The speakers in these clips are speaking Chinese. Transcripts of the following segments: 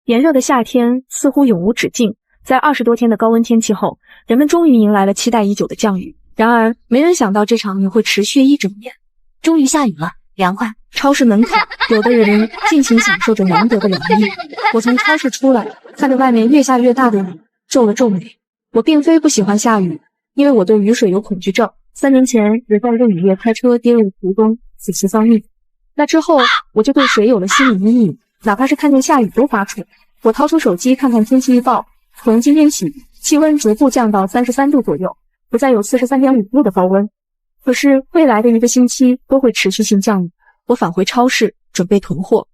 炎热的夏天似乎永无止境，在20多天的高温天气后，人们终于迎来了期待已久的降雨。然而，没人想到这场雨会持续一整年。终于下雨了，凉快。超市门口，有的人尽情享受着难得的凉意。我从超市出来，看着外面越下越大的雨，皱了皱眉。我并非不喜欢下雨，因为我对雨水有恐惧症。3年前也在一个雨夜开车跌入湖中，死时丧命。那之后，我就对水有了心理阴影，哪怕是看见下雨都发怵。我掏出手机看看天气预报，从今天起，气温逐步降到33度左右，不再有43.5度的高温。可是未来的1个星期都会持续性降雨。我返回超市，准备囤货。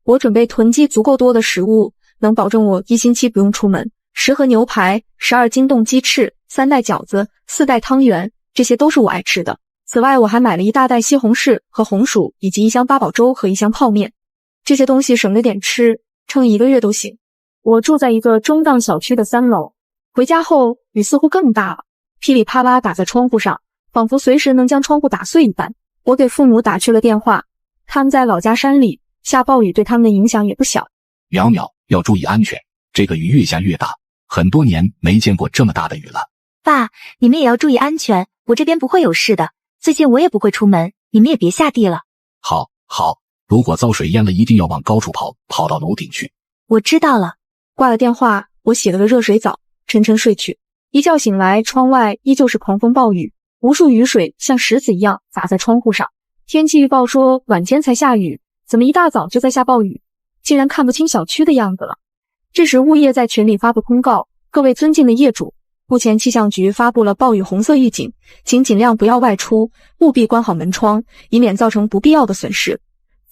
我准备囤积足够多的食物，能保证我1星期不用出门。10盒牛排，12斤冻鸡翅，3袋饺子，4袋汤圆，这些都是我爱吃的。此外，我还买了1大袋西红柿和红薯，以及1箱八宝粥和1箱泡面。这些东西省着点吃，撑1个月都行。我住在一个中档小区的3楼。回家后，雨似乎更大了，噼里啪啦打在窗户上，仿佛随时能将窗户打碎一般。我给父母打去了电话，他们在老家山里，下暴雨对他们的影响也不小。淼淼，要注意安全，这个雨越下越大，很多年没见过这么大的雨了。爸，你们也要注意安全，我这边不会有事的。最近我也不会出门，你们也别下地了。好，如果遭水淹了，一定要往高处跑到楼顶去。我知道了。挂了电话，我洗了个热水澡，沉沉睡去。一觉醒来，窗外依旧是狂风暴雨，无数雨水像石子一样砸在窗户上。天气预报说晚间才下雨，怎么一大早就在下暴雨？竟然看不清小区的样子了。这时物业在群里发布通告，各位尊敬的业主，目前气象局发布了暴雨红色预警，请尽量不要外出，务必关好门窗，以免造成不必要的损失。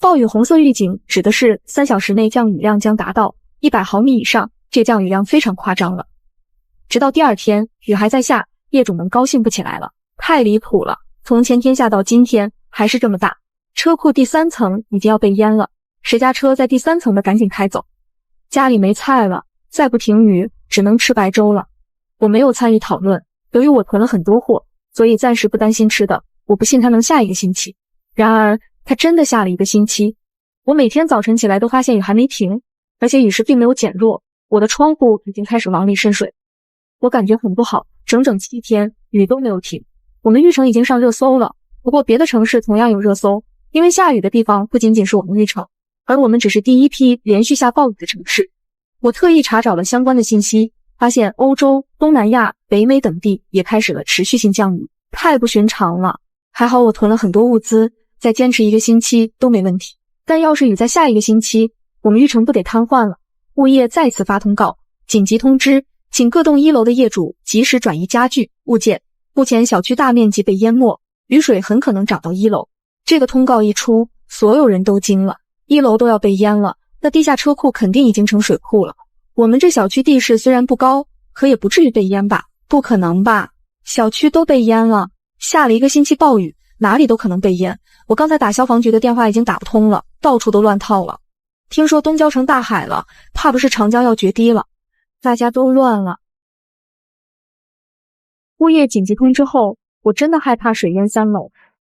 暴雨红色预警指的是3小时内降雨量将达到100毫米以上，这降雨量非常夸张了。直到第2天，雨还在下，业主们高兴不起来了，太离谱了，从前天下到今天还是这么大。车库第3层已经要被淹了，谁家车在第3层的赶紧开走。家里没菜了，再不停雨只能吃白粥了。我没有参与讨论，由于我囤了很多货，所以暂时不担心吃的，我不信它能下1个星期。然而它真的下了1个星期。我每天早晨起来都发现雨还没停，而且雨势并没有减弱，我的窗户已经开始往里渗水。我感觉很不好，整整7天雨都没有停。我们玉城已经上热搜了，不过别的城市同样有热搜，因为下雨的地方不仅仅是我们玉城，而我们只是第一批连续下暴雨的城市。我特意查找了相关的信息，发现欧洲、东南亚、北美等地也开始了持续性降雨，太不寻常了。还好我囤了很多物资，再坚持1个星期都没问题。但要是雨再下1个星期，我们玉城不得瘫痪了。物业再次发通告，紧急通知，请各栋1楼的业主及时转移家具、物件。目前小区大面积被淹没，雨水很可能涨到1楼。这个通告一出，所有人都惊了，1楼都要被淹了，那地下车库肯定已经成水库了。我们这小区地势虽然不高，可也不至于被淹吧？不可能吧？小区都被淹了，下了1个星期暴雨，哪里都可能被淹。我刚才打消防局的电话已经打不通了，到处都乱套了。听说东郊成大海了，怕不是长江要决堤了，大家都乱了。物业紧急通知后，我真的害怕水淹3楼。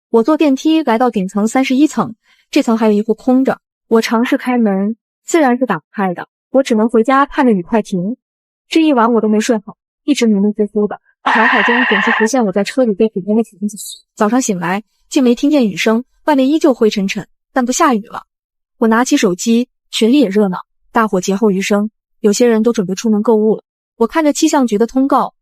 我坐电梯来到顶层31层，这层还有一户空着。我尝试开门，自然是打不开的，我只能回家盼着雨快停。这一晚我都没睡好，一直迷迷糊糊的，脑海中总是浮现我在车里被水淹的情景。早上醒来竟没听见雨声，外面依旧灰沉沉，但不下雨了。我拿起手机，群里也热闹，大伙劫后余生，有些人都准备出门购物了。我看着气象局的通告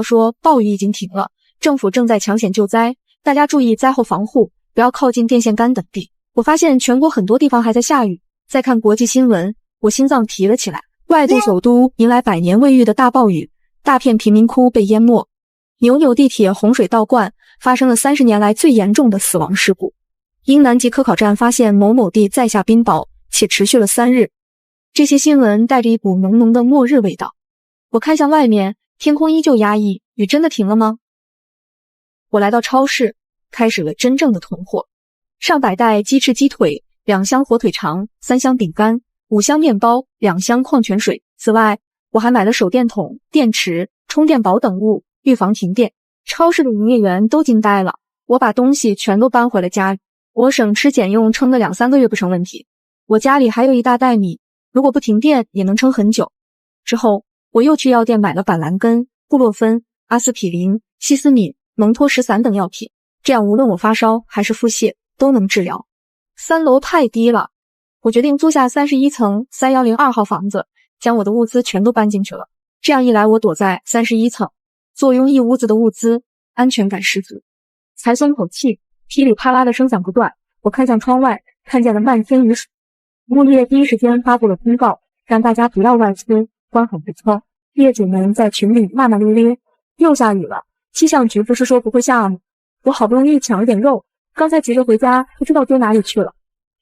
说暴雨已经停了，政府正在抢险救灾，大家注意灾后防护，不要靠近电线杆等地。我发现全国很多地方还在下雨。再看国际新闻，我心脏提了起来。外部首都迎来100年未遇的大暴雨，大片贫民窟被淹没，纽纽地铁洪水倒灌，发生了30年来最严重的死亡事故。英南极科考站发现某某地在下冰雹，且持续了3日。这些新闻带着一股浓浓的末日味道。我看向外面，天空依旧压抑，雨真的停了吗？我来到超市，开始了真正的囤货。上百袋鸡翅鸡腿，2箱火腿肠，3箱饼干，5箱面包，2箱矿泉水。此外，我还买了手电筒、电池、充电宝等物，预防停电。超市的营业员都惊呆了。我把东西全都搬回了家里，我省吃俭用撑个2-3个月不成问题。我家里还有1大袋米，如果不停电也能撑很久。之后我又去药店买了板蓝根、布洛芬、阿司匹林、西斯敏、蒙脱石散等药品，这样无论我发烧还是腹泻都能治疗。3楼太低了，我决定租下31层3102号房子，将我的物资全都搬进去了。这样一来，我躲在31层，坐拥一屋子的物资，安全感十足。才松口气，噼里啪啦的声响不断，我看向窗外，看见了漫天雨水。物业第一时间发布了公告，让大家不要外出，关好门窗。业主们在群里骂骂咧咧，又下雨了，气象局不是说不会下吗？我好不容易抢了点肉，刚才急着回家，不知道丢哪里去了。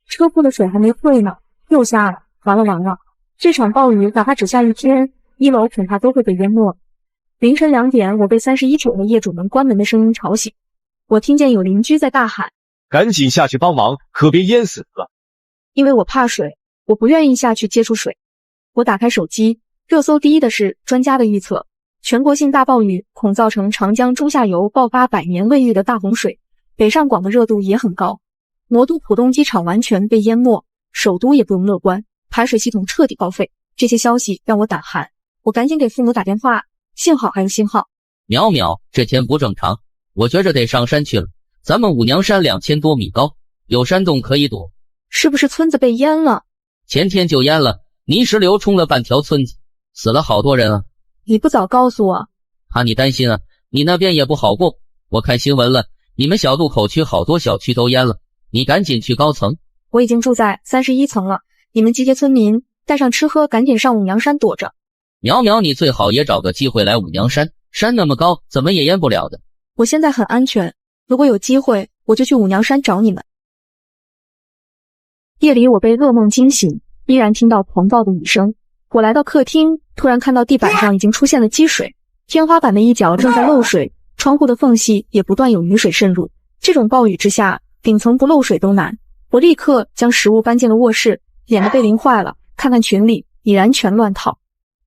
车库的水还没退呢，又下了，完了！这场暴雨哪怕只下一天，1楼恐怕都会被淹没。凌晨2点，我被31层的业主们关门的声音吵醒。我听见有邻居在大喊：“赶紧下去帮忙，可别淹死了！”因为我怕水，我不愿意下去接触水。我打开手机，热搜第一的是专家的预测，全国性大暴雨恐造成长江中下游爆发100年未遇的大洪水，北上广的热度也很高。魔都浦东机场完全被淹没，首都也不用乐观，排水系统彻底报废。这些消息让我胆寒，我赶紧给父母打电话，幸好还有信号。淼淼，这天不正常，我觉着得上山去了。咱们五娘山2000多米高，有山洞可以躲。是不是村子被淹了？前天就淹了，泥石流冲了半条村子，死了好多人啊。你不早告诉我。怕你担心啊，你那边也不好过。我看新闻了，你们小渡口区好多小区都淹了，你赶紧去高层。我已经住在31层了，你们集结村民，带上吃喝，赶紧上五娘山躲着。淼淼，你最好也找个机会来五娘山，山那么高，怎么也淹不了的。我现在很安全，如果有机会，我就去五娘山找你们。夜里我被噩梦惊醒，依然听到狂暴的雨声。我来到客厅，突然看到地板上已经出现了积水，天花板的一角正在漏水，窗户的缝隙也不断有雨水渗入。这种暴雨之下，顶层不漏水都难。我立刻将食物搬进了卧室，脸都被淋坏了。看看群里，已然全乱套。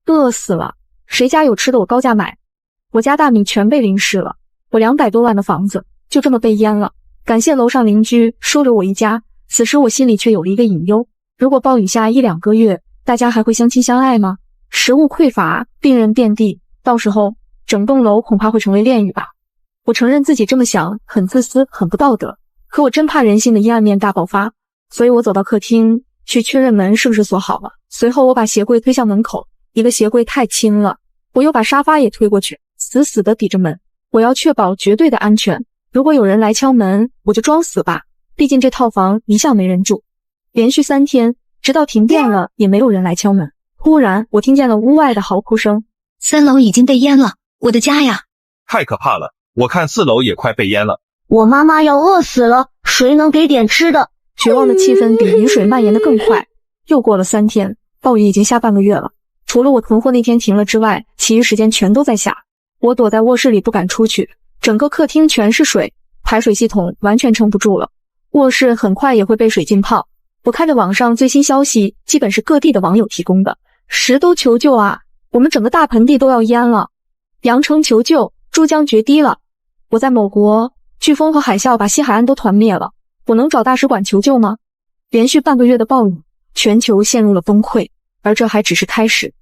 饿死了，谁家有吃的我高价买。我家大米全被淋湿了，我200多万的房子就这么被淹了。感谢楼上邻居收留我一家，此时我心里却有了一个隐忧，如果暴雨下1-2个月，大家还会相亲相爱吗？食物匮乏，病人遍地，到时候整栋楼恐怕会成为炼狱吧。我承认自己这么想很自私，很不道德，可我真怕人性的阴暗面大爆发，所以我走到客厅去确认门是不是锁好了。随后我把鞋柜推向门口，一个鞋柜太轻了，我又把沙发也推过去，死死地抵着门。我要确保绝对的安全，如果有人来敲门，我就装死吧，毕竟这套房一向没人住。连续3天，直到停电了也没有人来敲门。忽然我听见了屋外的嚎哭声，3楼已经被淹了，我的家呀！太可怕了，我看4楼也快被淹了。我妈妈要饿死了，谁能给点吃的？绝望的气氛比雨水蔓延得更快。又过了3天，暴雨已经下半个月了，除了我囤货那天停了之外，其余时间全都在下。我躲在卧室里不敢出去，整个客厅全是水，排水系统完全撑不住了。卧室很快也会被水浸泡。我看着网上最新消息，基本是各地的网友提供的，谁都求救啊！我们整个大盆地都要淹了。羊城求救，珠江决堤了。我在某国，飓风和海啸把西海岸都团灭了，我能找大使馆求救吗？连续半个月的暴雨，全球陷入了崩溃，而这还只是开始。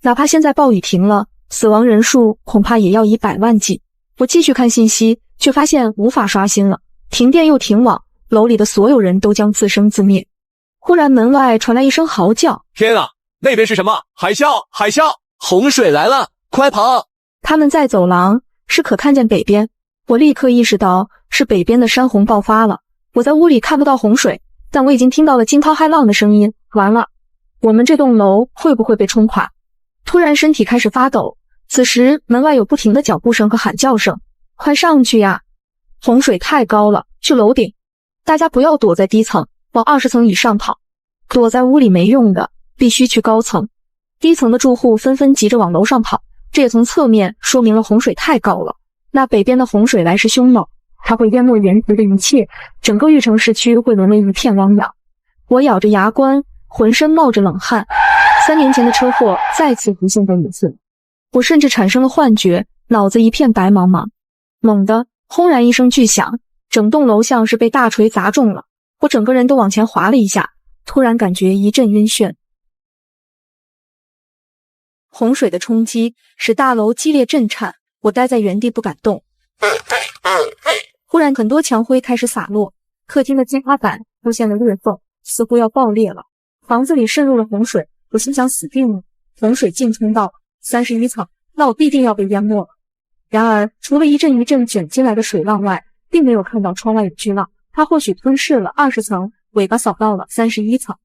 哪怕现在暴雨停了，死亡人数恐怕也要以100万计。我继续看信息，却发现无法刷新了，停电又停网，楼里的所有人都将自生自灭。忽然门外传来一声嚎叫，天啊，那边是什么？海啸！海啸！洪水来了，快跑！他们在走廊，是可看见北边。我立刻意识到是北边的山洪爆发了。我在屋里看不到洪水，但我已经听到了惊涛骇浪的声音。完了，我们这栋楼会不会被冲垮？突然身体开始发抖，此时门外有不停的脚步声和喊叫声，快上去呀！洪水太高了，去楼顶。大家不要躲在低层，往20层以上跑。躲在屋里没用的，必须去高层。低层的住户纷纷急着往楼上跑，这也从侧面说明了洪水太高了。那北边的洪水来势凶猛，它会淹没原值的一切，整个玉城市区会沦为一片汪洋。我咬着牙关，浑身冒着冷汗。3年前的车祸再次浮现在眼前，我甚至产生了幻觉，脑子一片白茫茫。猛地，轰然一声巨响，整栋楼像是被大锤砸中了，我整个人都往前滑了一下，突然感觉一阵晕眩。洪水的冲击使大楼激烈震颤，我待在原地不敢动。忽然很多墙灰开始洒落，客厅的天花板出现了裂缝，似乎要爆裂了。房子里渗入了洪水，我心想死定了，洪水竟冲到31层，那我必定要被淹没了。然而除了一阵一阵卷进来的水浪外，并没有看到窗外有巨浪，它或许吞噬了20层，尾巴扫到了31层。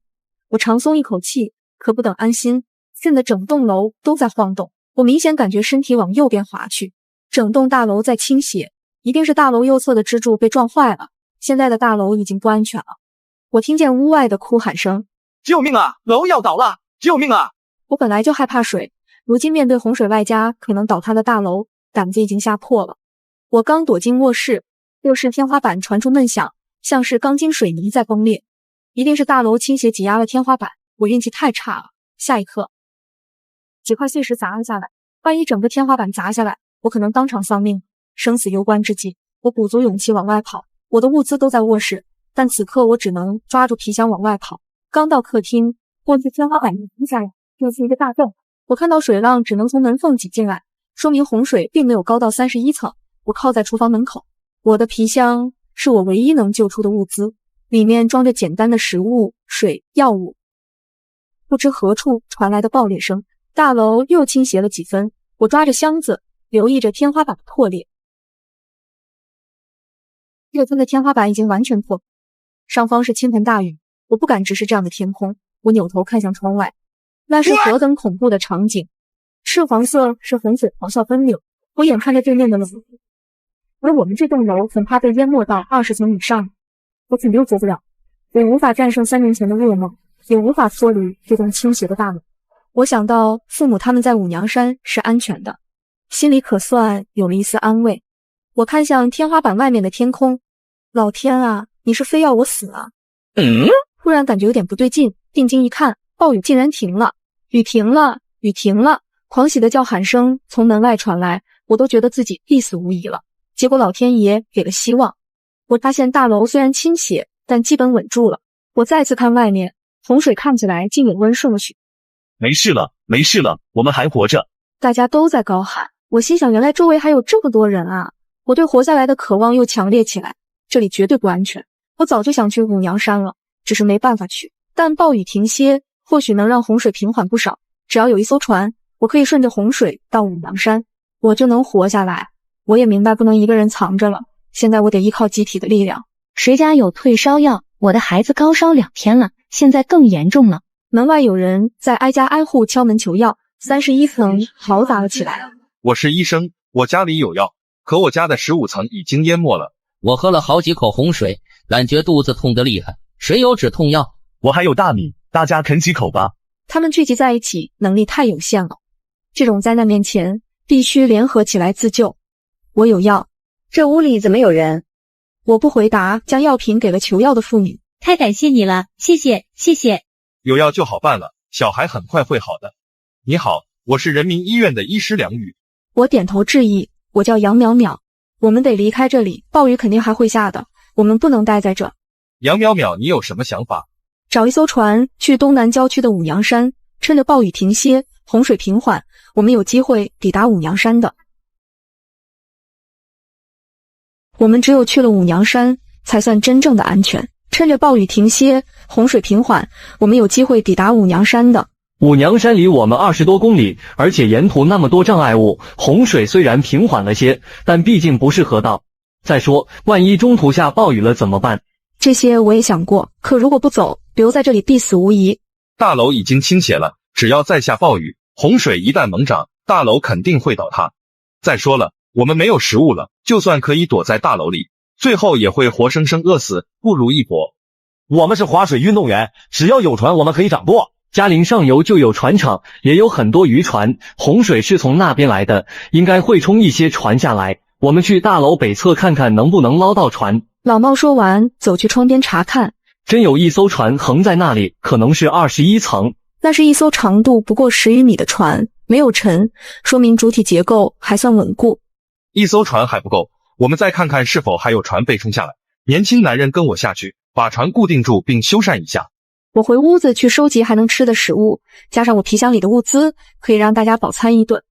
我长松一口气，可不等安心，现在整栋楼都在晃动，我明显感觉身体往右边滑去，整栋大楼在倾斜，一定是大楼右侧的支柱被撞坏了，现在的大楼已经不安全了。我听见屋外的哭喊声，救命啊！楼要倒了！救命啊！我本来就害怕水，如今面对洪水外加可能倒塌的大楼，胆子已经吓破了。我刚躲进卧室，卧室天花板传出闷响，像是钢筋水泥在崩裂，一定是大楼倾斜挤压了天花板，我运气太差了。下一刻，几块碎石砸了下来，万一整个天花板砸下来，我可能当场丧命。生死攸关之际，我鼓足勇气往外跑，我的物资都在卧室，但此刻我只能抓住皮箱往外跑。刚到客厅，卧室天花板一崩下来，又是一个大洞，我看到水浪只能从门缝挤进来，说明洪水并没有高到31层。我靠在厨房门口，我的皮箱是我唯一能救出的物资，里面装着简单的食物、水、药物。不知何处传来的爆裂声，大楼又倾斜了几分，我抓着箱子，留意着天花板的破裂。6层的天花板已经完全破，上方是倾盆大雨，我不敢直视这样的天空，我扭头看向窗外，那是何等恐怖的场景！赤黄色是洪水咆哮奔流，我眼看着对面的楼，而我们这栋楼很怕被淹没到20层以上，我肯定活不了，我无法战胜3年前的噩梦，也无法脱离这栋倾斜的大楼。我想到父母他们在五娘山是安全的，心里可算有了一丝安慰。我看向天花板外面的天空，老天啊，你是非要我死啊！忽然感觉有点不对劲，定睛一看，暴雨竟然停了，雨停了，雨停了！狂喜的叫喊声从门外传来，我都觉得自己必死无疑了。结果老天爷给了希望，我发现大楼虽然倾斜，但基本稳住了。我再次看外面，洪水看起来竟也温顺了许。没事了，没事了，我们还活着！大家都在高喊，我心想原来周围还有这么多人啊！我对活下来的渴望又强烈起来，这里绝对不安全。我早就想去五娘山了，只是没办法去。但暴雨停歇，或许能让洪水平缓不少。只要有一艘船，我可以顺着洪水到五娘山，我就能活下来。我也明白不能一个人藏着了，现在我得依靠集体的力量。谁家有退烧药？我的孩子高烧2天了，现在更严重了。门外有人在挨家挨户敲门求药，31层嘈杂了起来。我是医生，我家里有药，可我家的15层已经淹没了。我喝了好几口洪水，感觉肚子痛得厉害。谁有止痛药？我还有大米，大家啃几口吧。他们聚集在一起，能力太有限了。这种灾难面前，必须联合起来自救。我有药。这屋里怎么有人？我不回答，将药品给了求药的妇女。太感谢你了，谢谢，谢谢。有药就好办了，小孩很快会好的。你好，我是人民医院的医师梁宇。我点头致意，我叫杨淼淼。我们得离开这里，暴雨肯定还会下的，我们不能待在这。杨淼淼，你有什么想法？找一艘船去东南郊区的五娘山，趁着暴雨停歇，洪水平缓，我们有机会抵达五娘山的。我们只有去了五娘山，才算真正的安全。趁着暴雨停歇，洪水平缓，我们有机会抵达五娘山的。五娘山离我们20多公里，而且沿途那么多障碍物，洪水虽然平缓了些，但毕竟不是河道。再说，万一中途下暴雨了怎么办？这些我也想过，可如果不走，留在这里必死无疑。大楼已经倾斜了，只要再下暴雨，洪水一旦猛涨，大楼肯定会倒塌。再说了，我们没有食物了，就算可以躲在大楼里，最后也会活生生饿死，不如一搏。我们是划水运动员，只要有船我们可以掌舵。嘉陵上游就有船厂，也有很多渔船，洪水是从那边来的，应该会冲一些船下来。我们去大楼北侧看看能不能捞到船。老茂说完，走去窗边查看，真有一艘船横在那里，可能是21层。那是一艘长度不过10余米的船，没有沉，说明主体结构还算稳固。一艘船还不够，我们再看看是否还有船被冲下来。年轻男人跟我下去，把船固定住并修缮一下。我回屋子去收集还能吃的食物，加上我皮箱里的物资，可以让大家饱餐一顿。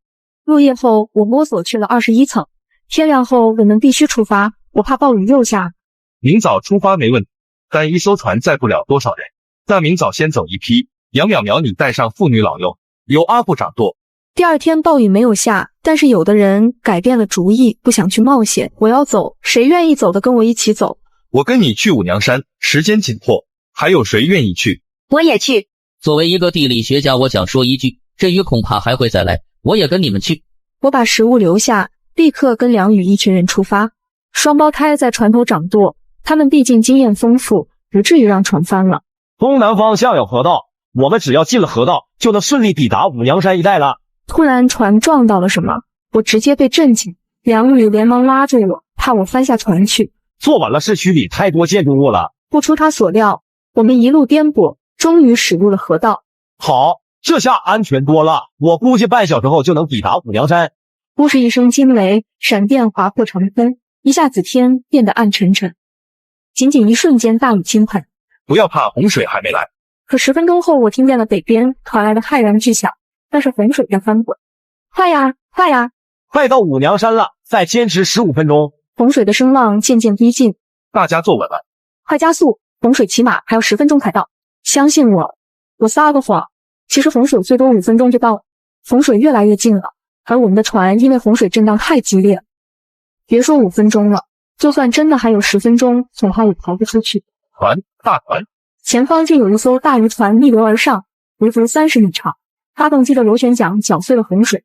入夜后，我摸索去了21层。天亮后，我们必须出发，我怕暴雨又下。明早出发没问题，但一艘船载不了多少人。那明早先走一批。杨淼淼，你带上妇女老幼，由阿部掌舵。第二天暴雨没有下，但是有的人改变了主意，不想去冒险。我要走，谁愿意走的跟我一起走。我跟你去五娘山，时间紧迫，还有谁愿意去？我也去。作为一个地理学家，我想说一句，这雨恐怕还会再来，我也跟你们去。我把食物留下，立刻跟梁宇一群人出发。双胞胎在船头掌舵，他们毕竟经验丰富，不至于让船翻了。东南方向有河道，我们只要进了河道，就能顺利抵达五娘山一带了。突然船撞到了什么，我直接被震惊，梁宇连忙拉着我，怕我翻下船去。坐晚了，市区里太多建筑物了。不出他所料，我们一路颠簸，终于驶入了河道。好，这下安全多了，我估计半小时后就能抵达五娘山。忽是一声惊雷，闪电划破长空，一下子天变得暗沉沉，仅仅一瞬间大雨倾盆。不要怕，洪水还没来。可10分钟后，我听见了北边传来的骇然巨响，那是洪水在翻滚。快呀，快呀！快到五娘山了，再坚持15分钟。洪水的声浪渐渐逼近，大家坐稳了，快加速！洪水起码还有10分钟才到。相信我，我撒个谎。其实洪水最多5分钟就到了。洪水越来越近了，而我们的船因为洪水震荡太激烈，别说5分钟了，就算真的还有10分钟，恐怕也逃不出去。大船，前方竟有一艘大渔船逆流而上，足足30米长，发动机的螺旋桨搅碎了洪水。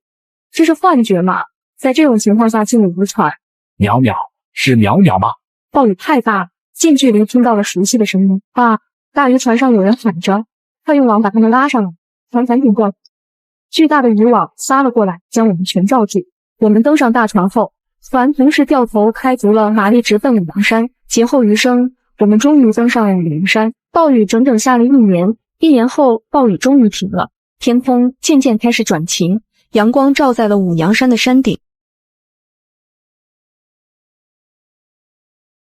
这是幻觉吗？在这种情况下进入渔船。淼淼，是淼淼吗？暴雨太大，近距离听到了熟悉的声音。啊！大渔船上有人喊着，快用网把他们拉上来。船赶紧过，巨大的渔网撒了过来，将我们全罩住。我们登上大船后，船同时掉头开足了马力，直奔五娘山。劫后余生，我们终于登上了五娘山。暴雨整整下了1年，1年后暴雨终于停了，天空渐渐开始转晴，阳光照在了五娘山的山顶。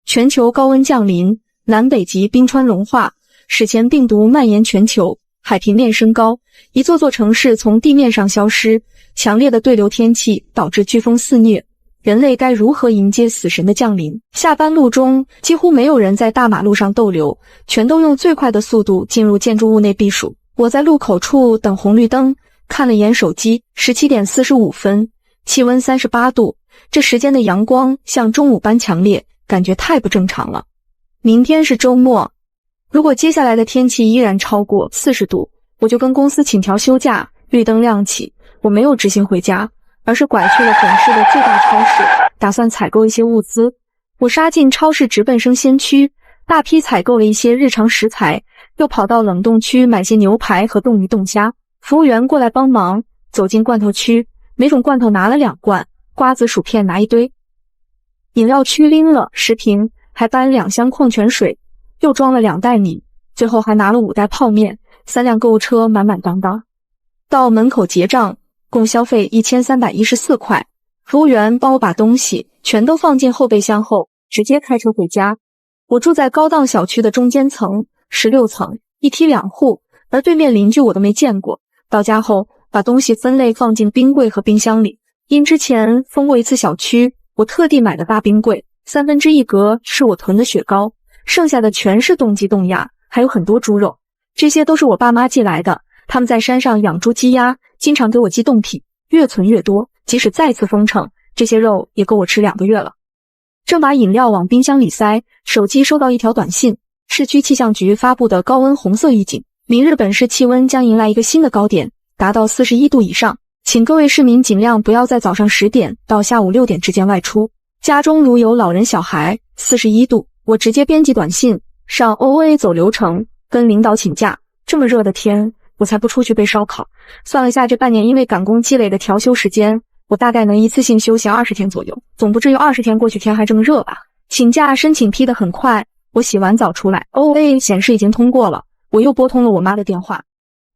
全球高温降临，南北极冰川融化，史前病毒蔓延全球，海平面升高，一座座城市从地面上消失，强烈的对流天气导致飓风肆虐。人类该如何迎接死神的降临？下班路中，几乎没有人在大马路上逗留，全都用最快的速度进入建筑物内避暑。我在路口处等红绿灯，看了眼手机，17点45分，气温38度，这时间的阳光像中午般强烈，感觉太不正常了。明天是周末，如果接下来的天气依然超过40度，我就跟公司请调休假。绿灯亮起，我没有直行回家，而是拐去了本市的最大超市，打算采购一些物资。我杀进超市，直奔生鲜区，大批采购了一些日常食材，又跑到冷冻区买些牛排和冻鱼冻虾。服务员过来帮忙，走进罐头区，每种罐头拿了2罐，瓜子薯片拿一堆。饮料区拎了10瓶，还搬2箱矿泉水，又装了2袋米，最后还拿了5袋泡面，3辆购物车满满当当。到门口结账，共消费1314块。服务员帮我把东西全都放进后备箱后，直接开车回家。我住在高档小区的中间层，16层，一梯2户，而对面邻居我都没见过。到家后，把东西分类放进冰柜和冰箱里。因之前封过一次小区，我特地买的大冰柜，1/3格是我囤的雪糕，剩下的全是冻鸡冻鸭，还有很多猪肉，这些都是我爸妈寄来的。他们在山上养猪鸡鸭，经常给我寄冻品，越存越多，即使再次封城，这些肉也够我吃2个月了。正把饮料往冰箱里塞，手机收到一条短信，市区气象局发布的高温红色预警，明日本市气温将迎来一个新的高点，达到41度以上，请各位市民尽量不要在早上10点到下午6点之间外出，家中如有老人小孩，41度，我直接编辑短信上 OA 走流程，跟领导请假。这么热的天，我才不出去被烧烤。算了下这半年因为赶工积累的调休时间，我大概能一次性休息20天左右，总不至于20天过去天还这么热吧。请假申请批得很快，我洗完澡出来 OA 显示已经通过了，我又拨通了我妈的电话。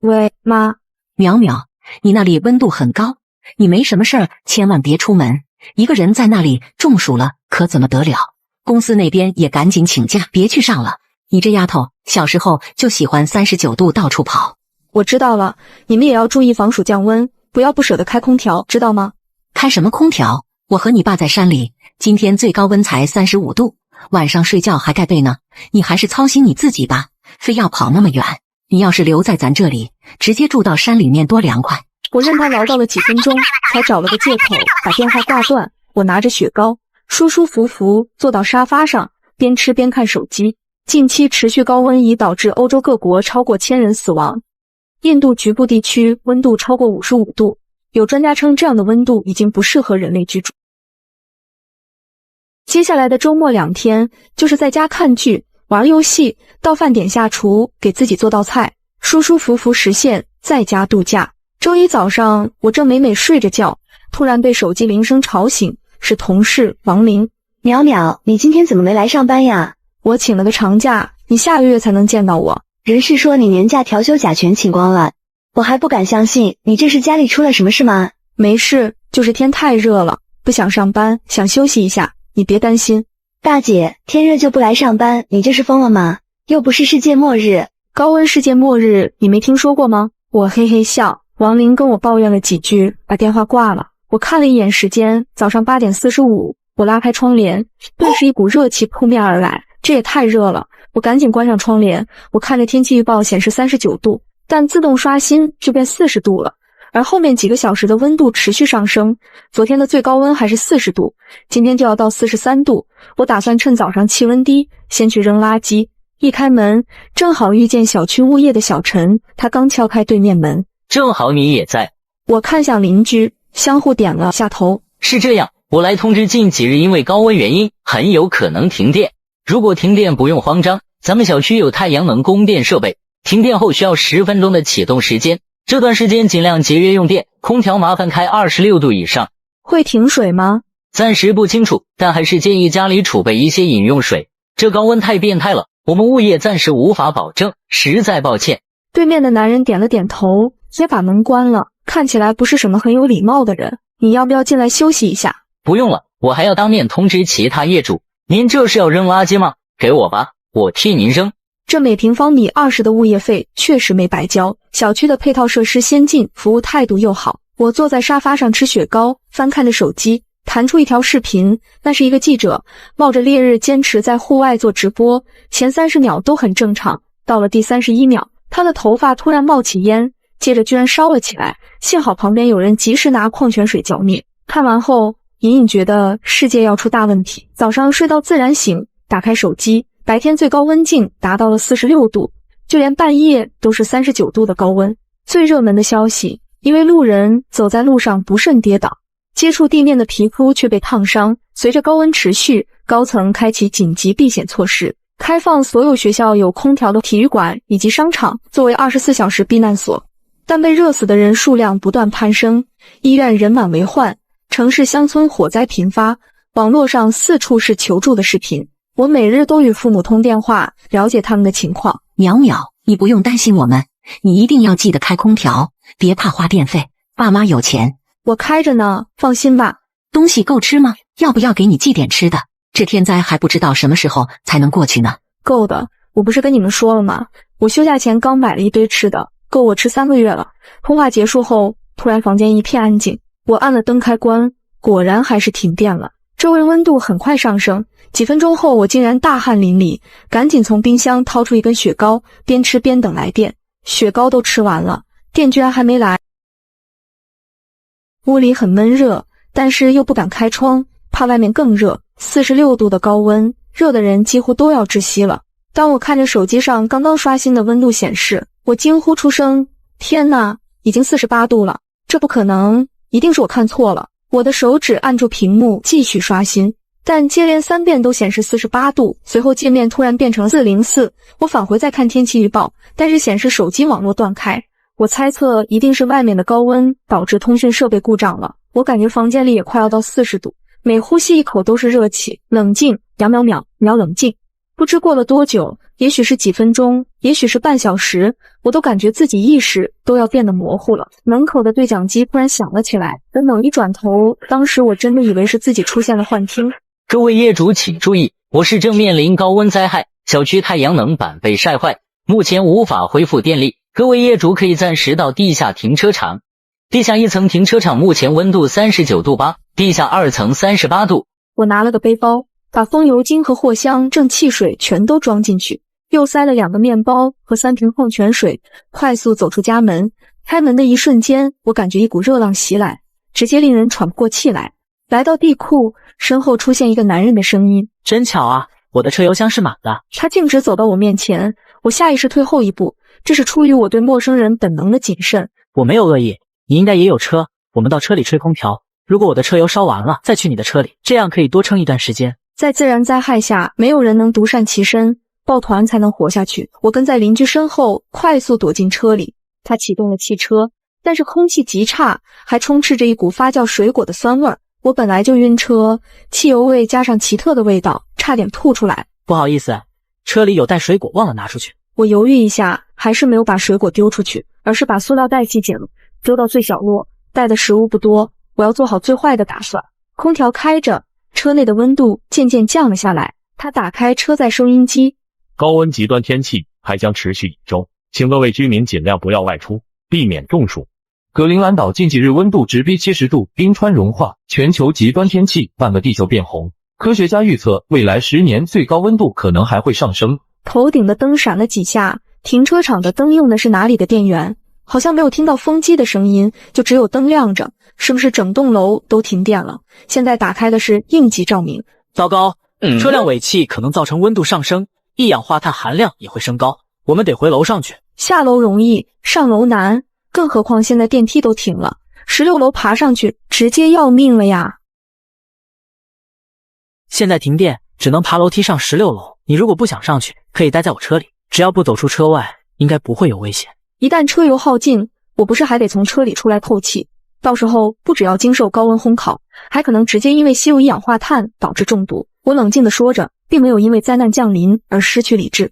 喂，妈。淼淼，你那里温度很高，你没什么事儿千万别出门，一个人在那里中暑了可怎么得了？公司那边也赶紧请假，别去上了。你这丫头小时候就喜欢39度到处跑。我知道了，你们也要注意防暑降温，不要不舍得开空调，知道吗？开什么空调？我和你爸在山里，今天最高温才35度，晚上睡觉还盖被呢。你还是操心你自己吧，非要跑那么远。你要是留在咱这里，直接住到山里面多凉快。我任他唠叨了几分钟，才找了个借口把电话挂断。我拿着雪糕，舒舒服服坐到沙发上，边吃边看手机。近期持续高温已导致欧洲各国超过1000人死亡。印度局部地区温度超过55度，有专家称这样的温度已经不适合人类居住。接下来的周末2天，就是在家看剧、玩游戏，到饭点下厨，给自己做道菜，舒舒服服实现在家度假。周一早上，我正美美睡着觉，突然被手机铃声吵醒，是同事王林。淼淼，你今天怎么没来上班呀？我请了个长假，你下个月才能见到我。人事说你年假调休假全请光了，我还不敢相信，你这是家里出了什么事吗？没事，就是天太热了，不想上班，想休息一下，你别担心。大姐，天热就不来上班，你这是疯了吗？又不是世界末日。高温世界末日，你没听说过吗？我嘿嘿笑，王林跟我抱怨了几句，把电话挂了。我看了一眼时间，早上8点45，我拉开窗帘，顿时一股热气扑面而来，这也太热了。我赶紧关上窗帘，我看着天气预报显示39度，但自动刷新就变40度了，而后面几个小时的温度持续上升，昨天的最高温还是40度，今天就要到43度。我打算趁早上气温低，先去扔垃圾。一开门，正好遇见小区物业的小陈，他刚敲开对面门。正好你也在。我看向邻居，相互点了下头。是这样，我来通知近几日因为高温原因，很有可能停电。如果停电不用慌张，咱们小区有太阳能供电设备，停电后需要10分钟的启动时间，这段时间尽量节约用电，空调麻烦开26度以上。会停水吗？暂时不清楚，但还是建议家里储备一些饮用水。这高温太变态了，我们物业暂时无法保证，实在抱歉。对面的男人点了点头，也把门关了，看起来不是什么很有礼貌的人。你要不要进来休息一下？不用了，我还要当面通知其他业主。您这是要扔垃圾吗？给我吧，我替您扔。这每平方米20的物业费确实没白交，小区的配套设施先进，服务态度又好。我坐在沙发上吃雪糕，翻看着手机，弹出一条视频，那是一个记者冒着烈日坚持在户外做直播，前30秒都很正常，到了第31秒，他的头发突然冒起烟，接着居然烧了起来，幸好旁边有人及时拿矿泉水浇灭。看完后隐隐觉得世界要出大问题。早上睡到自然醒，打开手机，白天最高温竟达到了46度，就连半夜都是39度的高温。最热门的消息，一位路人走在路上不慎跌倒，接触地面的皮肤却被烫伤。随着高温持续，高层开启紧急避险措施，开放所有学校有空调的体育馆以及商场作为24小时避难所。但被热死的人数量不断攀升，医院人满为患，城市乡村火灾频发，网络上四处是求助的视频。我每日都与父母通电话，了解他们的情况。淼淼，你不用担心我们，你一定要记得开空调，别怕花电费，爸妈有钱。我开着呢，放心吧。东西够吃吗？要不要给你寄点吃的？这天灾还不知道什么时候才能过去呢。够的，我不是跟你们说了吗？我休假前刚买了一堆吃的，够我吃3个月了。通话结束后，突然房间一片安静，我按了灯开关，果然还是停电了。周围温度很快上升，几分钟后我竟然大汗淋漓，赶紧从冰箱掏出一根雪糕，边吃边等来电。雪糕都吃完了，电居然还没来。屋里很闷热，但是又不敢开窗，怕外面更热。46度的高温，热的人几乎都要窒息了。当我看着手机上刚刚刷新的温度显示，我惊呼出声：天哪，已经48度了！这不可能，一定是我看错了。我的手指按住屏幕继续刷新，但接连3遍都显示48度，随后界面突然变成了404。我返回再看天气预报，但是显示手机网络断开。我猜测一定是外面的高温导致通讯设备故障了。我感觉房间里也快要到40度，每呼吸一口都是热气。冷静，淼淼淼，你要冷静。不知过了多久，也许是几分钟，也许是半小时，我都感觉自己意识都要变得模糊了。门口的对讲机突然响了起来，等猛一转头，当时我真的以为是自己出现了幻听。各位业主请注意，我市正面临高温灾害，小区太阳能板被晒坏，目前无法恢复电力，各位业主可以暂时到地下停车场。地下1层停车场目前温度39度8，地下2层38度。我拿了个背包，把风油精和藿香正汽水全都装进去，又塞了2个面包和3瓶矿泉水，快速走出家门。开门的一瞬间，我感觉一股热浪袭来，直接令人喘不过气来。来到地库，身后出现一个男人的声音：真巧啊，我的车油箱是满的。他径直走到我面前，我下意识退后一步，这是出于我对陌生人本能的谨慎。我没有恶意，你应该也有车，我们到车里吹空调。如果我的车油烧完了，再去你的车里，这样可以多撑一段时间。在自然灾害下，没有人能独善其身，抱团才能活下去。我跟在邻居身后，快速躲进车里。他启动了汽车，但是空气极差，还充斥着一股发酵水果的酸味儿。我本来就晕车，汽油味加上奇特的味道，差点吐出来。不好意思，车里有袋水果，忘了拿出去。我犹豫一下，还是没有把水果丢出去，而是把塑料袋系紧了，丢到最角落。带的食物不多，我要做好最坏的打算。空调开着，车内的温度渐渐降了下来。他打开车载收音机：高温极端天气还将持续1周，请各位居民尽量不要外出，避免中暑。格陵兰岛近几日温度直逼70度，冰川融化，全球极端天气，半个地球变红。科学家预测，未来10年最高温度可能还会上升。头顶的灯闪了几下，停车场的灯用的是哪里的电源？好像没有听到风机的声音，就只有灯亮着，是不是整栋楼都停电了？现在打开的是应急照明。糟糕，车辆尾气可能造成温度上升，一氧化碳含量也会升高，我们得回楼上去。下楼容易，上楼难，更何况现在电梯都停了，16楼爬上去直接要命了呀！现在停电，只能爬楼梯上16楼。你如果不想上去，可以待在我车里，只要不走出车外，应该不会有危险。一旦车油耗尽，我不是还得从车里出来透气？到时候不只要经受高温烘烤，还可能直接因为吸入一氧化碳导致中毒。我冷静地说着，并没有因为灾难降临而失去理智。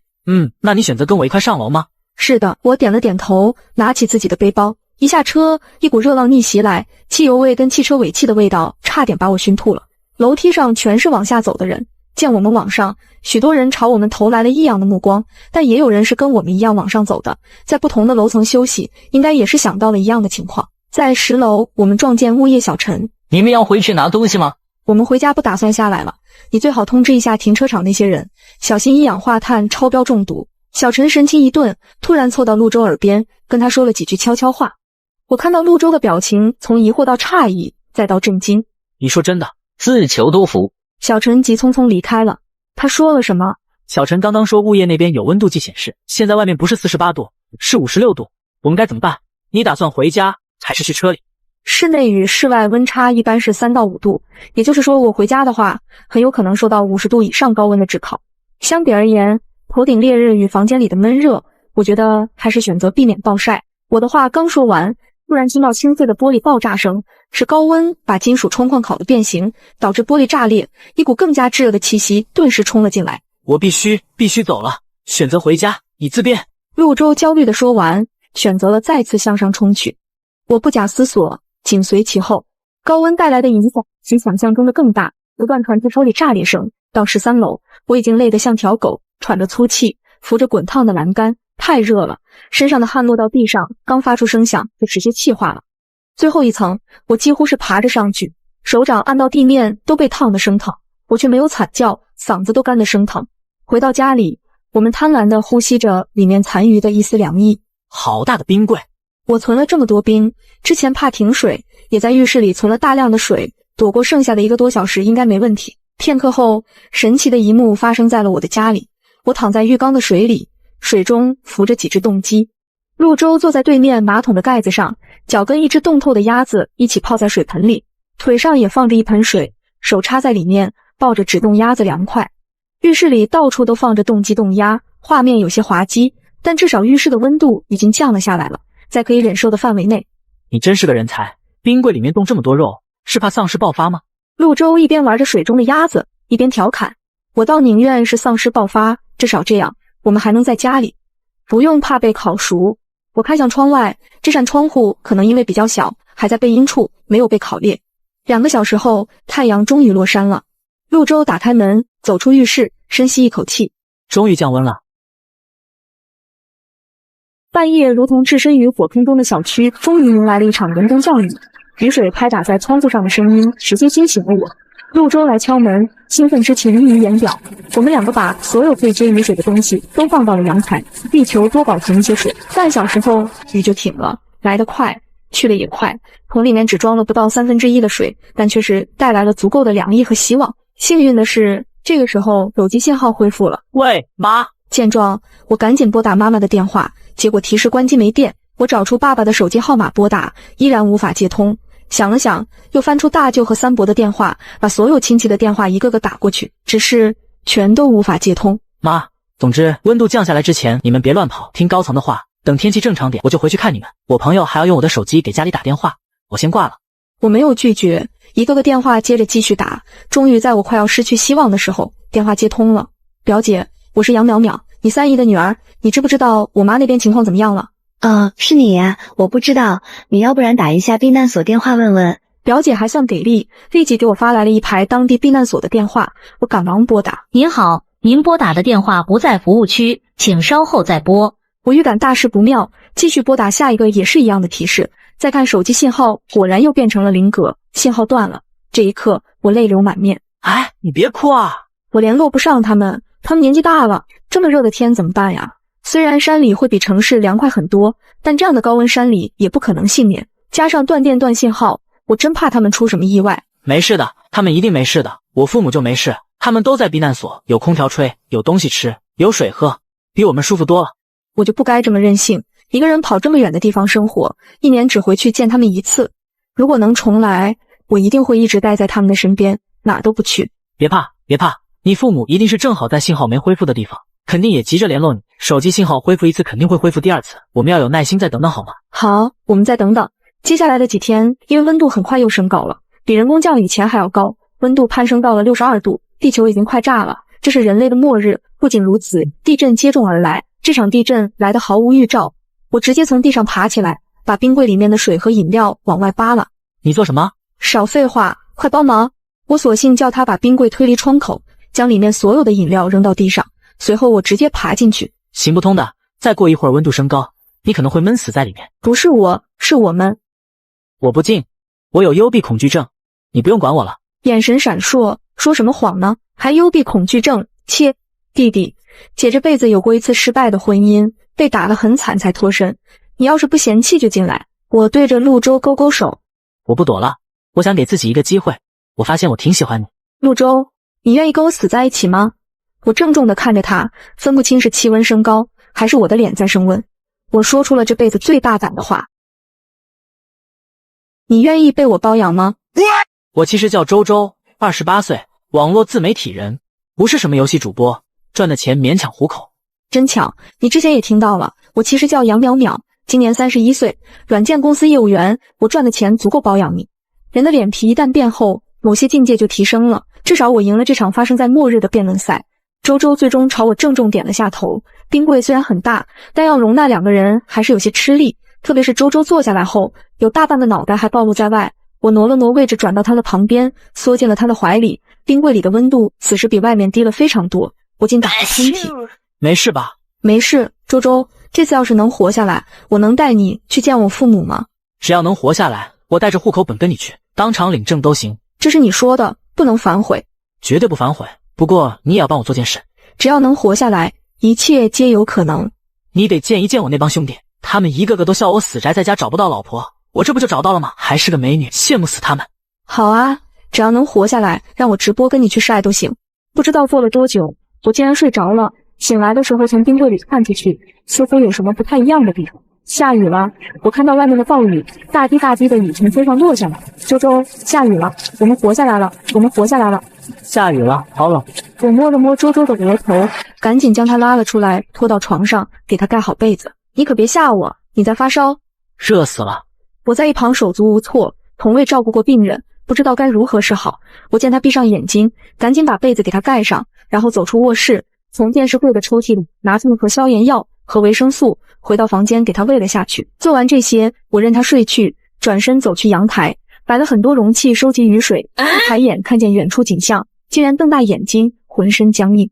那你选择跟我一块上楼吗？是的，我点了点头，拿起自己的背包。一下车，一股热浪逆袭来，汽油味跟汽车尾气的味道差点把我熏吐了。楼梯上全是往下走的人，见我们往上，许多人朝我们投来了异样的目光，但也有人是跟我们一样往上走的，在不同的楼层休息，应该也是想到了一样的情况。在10楼，我们撞见物业小陈。你们要回去拿东西吗？我们回家不打算下来了，你最好通知一下停车场那些人，小心一氧化碳超标中毒。小陈神情一顿，突然凑到陆周耳边，跟他说了几句悄悄话。我看到陆周的表情从疑惑到诧异，再到震惊。你说真的？自求多福。小陈急匆匆离开了。他说了什么？小陈刚刚说物业那边有温度计显示，现在外面不是48度，是56度。我们该怎么办？你打算回家还是去车里？室内与室外温差一般是3到5度，也就是说我回家的话，很有可能受到50度以上高温的炙烤。相比而言，头顶烈日与房间里的闷热，我觉得还是选择避免暴晒。我的话刚说完，突然听到清脆的玻璃爆炸声，是高温把金属冲矿烤得变形，导致玻璃炸裂，一股更加炙热的气息顿时冲了进来。我必须走了，选择回家，你自便。陆周焦虑地说完，选择了再次向上冲去。我不假思索，紧随其后。高温带来的影响比想象中的更大，不断传出玻璃炸裂声。到13楼，我已经累得像条狗，喘着粗气，扶着滚烫的栏杆，太热了，身上的汗落到地上，刚发出声响就直接气化了。最后一层，我几乎是爬着上去，手掌按到地面都被烫得生疼，我却没有惨叫，嗓子都干得生疼。回到家里，我们贪婪地呼吸着里面残余的一丝凉意。好大的冰柜！我存了这么多冰，之前怕停水，也在浴室里存了大量的水，躲过剩下的1个多小时应该没问题。片刻后，神奇的一幕发生在了我的家里。我躺在浴缸的水里，水中浮着几只冻鸡。陆周坐在对面马桶的盖子上，脚跟一只冻透的鸭子一起泡在水盆里，腿上也放着一盆水，手插在里面，抱着只冻鸭子凉快。浴室里到处都放着冻鸡冻鸭，画面有些滑稽，但至少浴室的温度已经降了下来了，在可以忍受的范围内。你真是个人才，冰柜里面冻这么多肉，是怕丧尸爆发吗？陆周一边玩着水中的鸭子，一边调侃。我倒宁愿是丧尸爆发，至少这样我们还能在家里，不用怕被烤熟。我看向窗外，这扇窗户可能因为比较小，还在背阴处，没有被烤裂。2个小时后，太阳终于落山了。陆周打开门，走出浴室，深吸一口气。终于降温了。半夜，如同置身于火坑中的小区，终于迎来了一场人工降雨。雨水拍打在窗户上的声音，直接惊醒了我。陆周来敲门，兴奋之情溢于言表。我们两个把所有可以接雨水的东西都放到了阳台，力求多保存一些水。半小时后，雨就停了，来得快，去得也快。桶里面只装了不到1/3的水，但却是带来了足够的凉意和希望。幸运的是，这个时候手机信号恢复了。喂，妈！见状，我赶紧拨打妈妈的电话，结果提示关机没电。我找出爸爸的手机号码拨打，依然无法接通。想了想，又翻出大舅和三伯的电话，把所有亲戚的电话一个个打过去，只是全都无法接通。妈，总之温度降下来之前，你们别乱跑，听高层的话，等天气正常点，我就回去看你们。我朋友还要用我的手机给家里打电话，我先挂了。我没有拒绝，一个个电话接着继续打，终于在我快要失去希望的时候，电话接通了。表姐，我是杨淼淼，你三姨的女儿，你知不知道我妈那边情况怎么样了？是你呀，我不知道，你要不然打一下避难所电话问问。表姐还算给力，立即给我发来了一排当地避难所的电话，我赶忙拨打。您好，您拨打的电话不在服务区，请稍后再拨。我预感大事不妙，继续拨打下一个也是一样的提示。再看手机信号，果然又变成了0格，信号断了。这一刻，我泪流满面。哎，你别哭啊！我联络不上他们年纪大了，这么热的天怎么办呀？虽然山里会比城市凉快很多，但这样的高温山里也不可能幸免。加上断电断信号，我真怕他们出什么意外。没事的，他们一定没事的。我父母就没事，他们都在避难所，有空调吹，有东西吃，有水喝，比我们舒服多了。我就不该这么任性，一个人跑这么远的地方生活，1年只回去见他们1次。如果能重来，我一定会一直待在他们的身边，哪儿都不去。别怕，别怕，你父母一定是正好在信号没恢复的地方，肯定也急着联络你。手机信号恢复1次，肯定会恢复第2次，我们要有耐心再等等好吗？好，我们再等等。接下来的几天，因为温度很快又升高了，比人工降雨前还要高，温度攀升到了62度，地球已经快炸了，这是人类的末日。不仅如此，地震接踵而来，这场地震来得毫无预兆。我直接从地上爬起来，把冰柜里面的水和饮料往外扒了。你做什么？少废话，快帮忙！我索性叫他把冰柜推离窗口，将里面所有的饮料扔到地上，随后我直接爬进去。行不通的，再过一会儿温度升高，你可能会闷死在里面。不是我，是我们。我不进，我有幽闭恐惧症，你不用管我了。眼神闪烁，说什么谎呢？还幽闭恐惧症？切，弟弟，姐这辈子有过一次失败的婚姻，被打得很惨才脱身。你要是不嫌弃就进来。我对着陆周勾勾手。我不躲了，我想给自己一个机会。我发现我挺喜欢你。陆周，你愿意跟我死在一起吗？我郑重地看着他，分不清是气温升高，还是我的脸在升温。我说出了这辈子最大胆的话。你愿意被我包养吗？我其实叫周周，28岁，网络自媒体人，不是什么游戏主播，赚的钱勉强糊口。真巧，你之前也听到了，我其实叫杨淼淼，今年31岁，软件公司业务员，我赚的钱足够包养你。人的脸皮一旦变厚，某些境界就提升了，至少我赢了这场发生在末日的辩论赛。周周最终朝我郑重点了下头。冰柜虽然很大，但要容纳2个人还是有些吃力，特别是周周坐下来后，有大半的脑袋还暴露在外。我挪了挪位置，转到他的旁边，缩进了他的怀里。冰柜里的温度此时比外面低了非常多，我竟打了喷嚏。没事吧？没事，周周，这次要是能活下来，我能带你去见我父母吗？只要能活下来，我带着户口本跟你去，当场领证都行。这是你说的，不能反悔。绝对不反悔，不过你也要帮我做件事。只要能活下来，一切皆有可能。你得见一见我那帮兄弟，他们一个个都笑我死宅在家找不到老婆，我这不就找到了吗？还是个美女，羡慕死他们。好啊，只要能活下来，让我直播跟你去晒都行。不知道过了多久，我竟然睡着了。醒来的时候从冰柜里看出去，似乎有什么不太一样的地方。下雨了，我看到外面的暴雨，大滴大滴的雨从天上落下来。周周，下雨了，我们活下来了，我们活下来了。下雨了，好冷。我摸了摸周周的额头，赶紧将他拉了出来，拖到床上，给他盖好被子。你可别吓我，你在发烧？热死了。我在一旁手足无措，从未照顾过病人，不知道该如何是好。我见他闭上眼睛，赶紧把被子给他盖上，然后走出卧室，从电视柜的抽屉里拿出了盒消炎药和维生素，回到房间给他喂了下去。做完这些，我任他睡去，转身走去阳台，摆了很多容器收集雨水。一抬眼看见远处景象，竟然瞪大眼睛，浑身僵硬。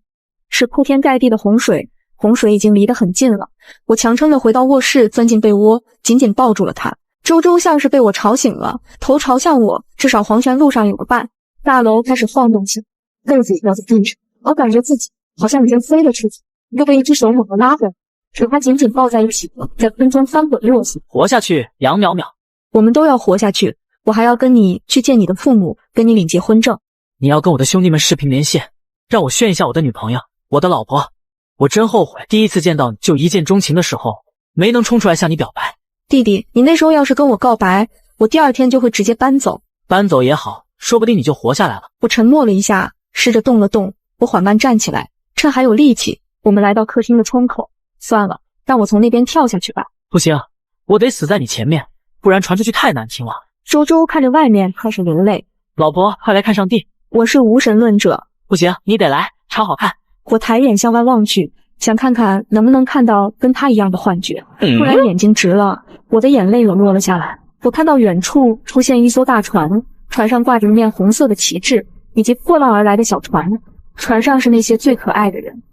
是铺天盖地的洪水，洪水已经离得很近了。我强撑着回到卧室，钻进被窝，紧紧抱住了他。周周像是被我吵醒了，头朝向我，至少黄泉路上有个伴。大楼开始晃动起来，被子掉在地上，我感觉自己好像已经飞了出去，又被一只手猛地拉回来，和他紧紧抱在一起，在空中翻滚落下。活下去，杨淼淼，我们都要活下去。我还要跟你去见你的父母，跟你领结婚证。你要跟我的兄弟们视频连线，让我炫一下我的女朋友，我的老婆。我真后悔第一次见到你就一见钟情的时候，没能冲出来向你表白。弟弟，你那时候要是跟我告白，我第二天就会直接搬走。搬走也好，说不定你就活下来了。我沉默了一下，试着动了动，我缓慢站起来，趁还有力气，我们来到客厅的窗口。算了，让我从那边跳下去吧。不行，我得死在你前面，不然传出去太难听了。周周看着外面开始流泪。老婆，快来看上帝。我是无神论者。不行，你得来，超好看。我抬眼向外望去，想看看能不能看到跟他一样的幻觉，突然眼睛直了，我的眼泪也落了下来。我看到远处出现一艘大船，船上挂着一面红色的旗帜，以及破浪而来的小船，船上是那些最可爱的人。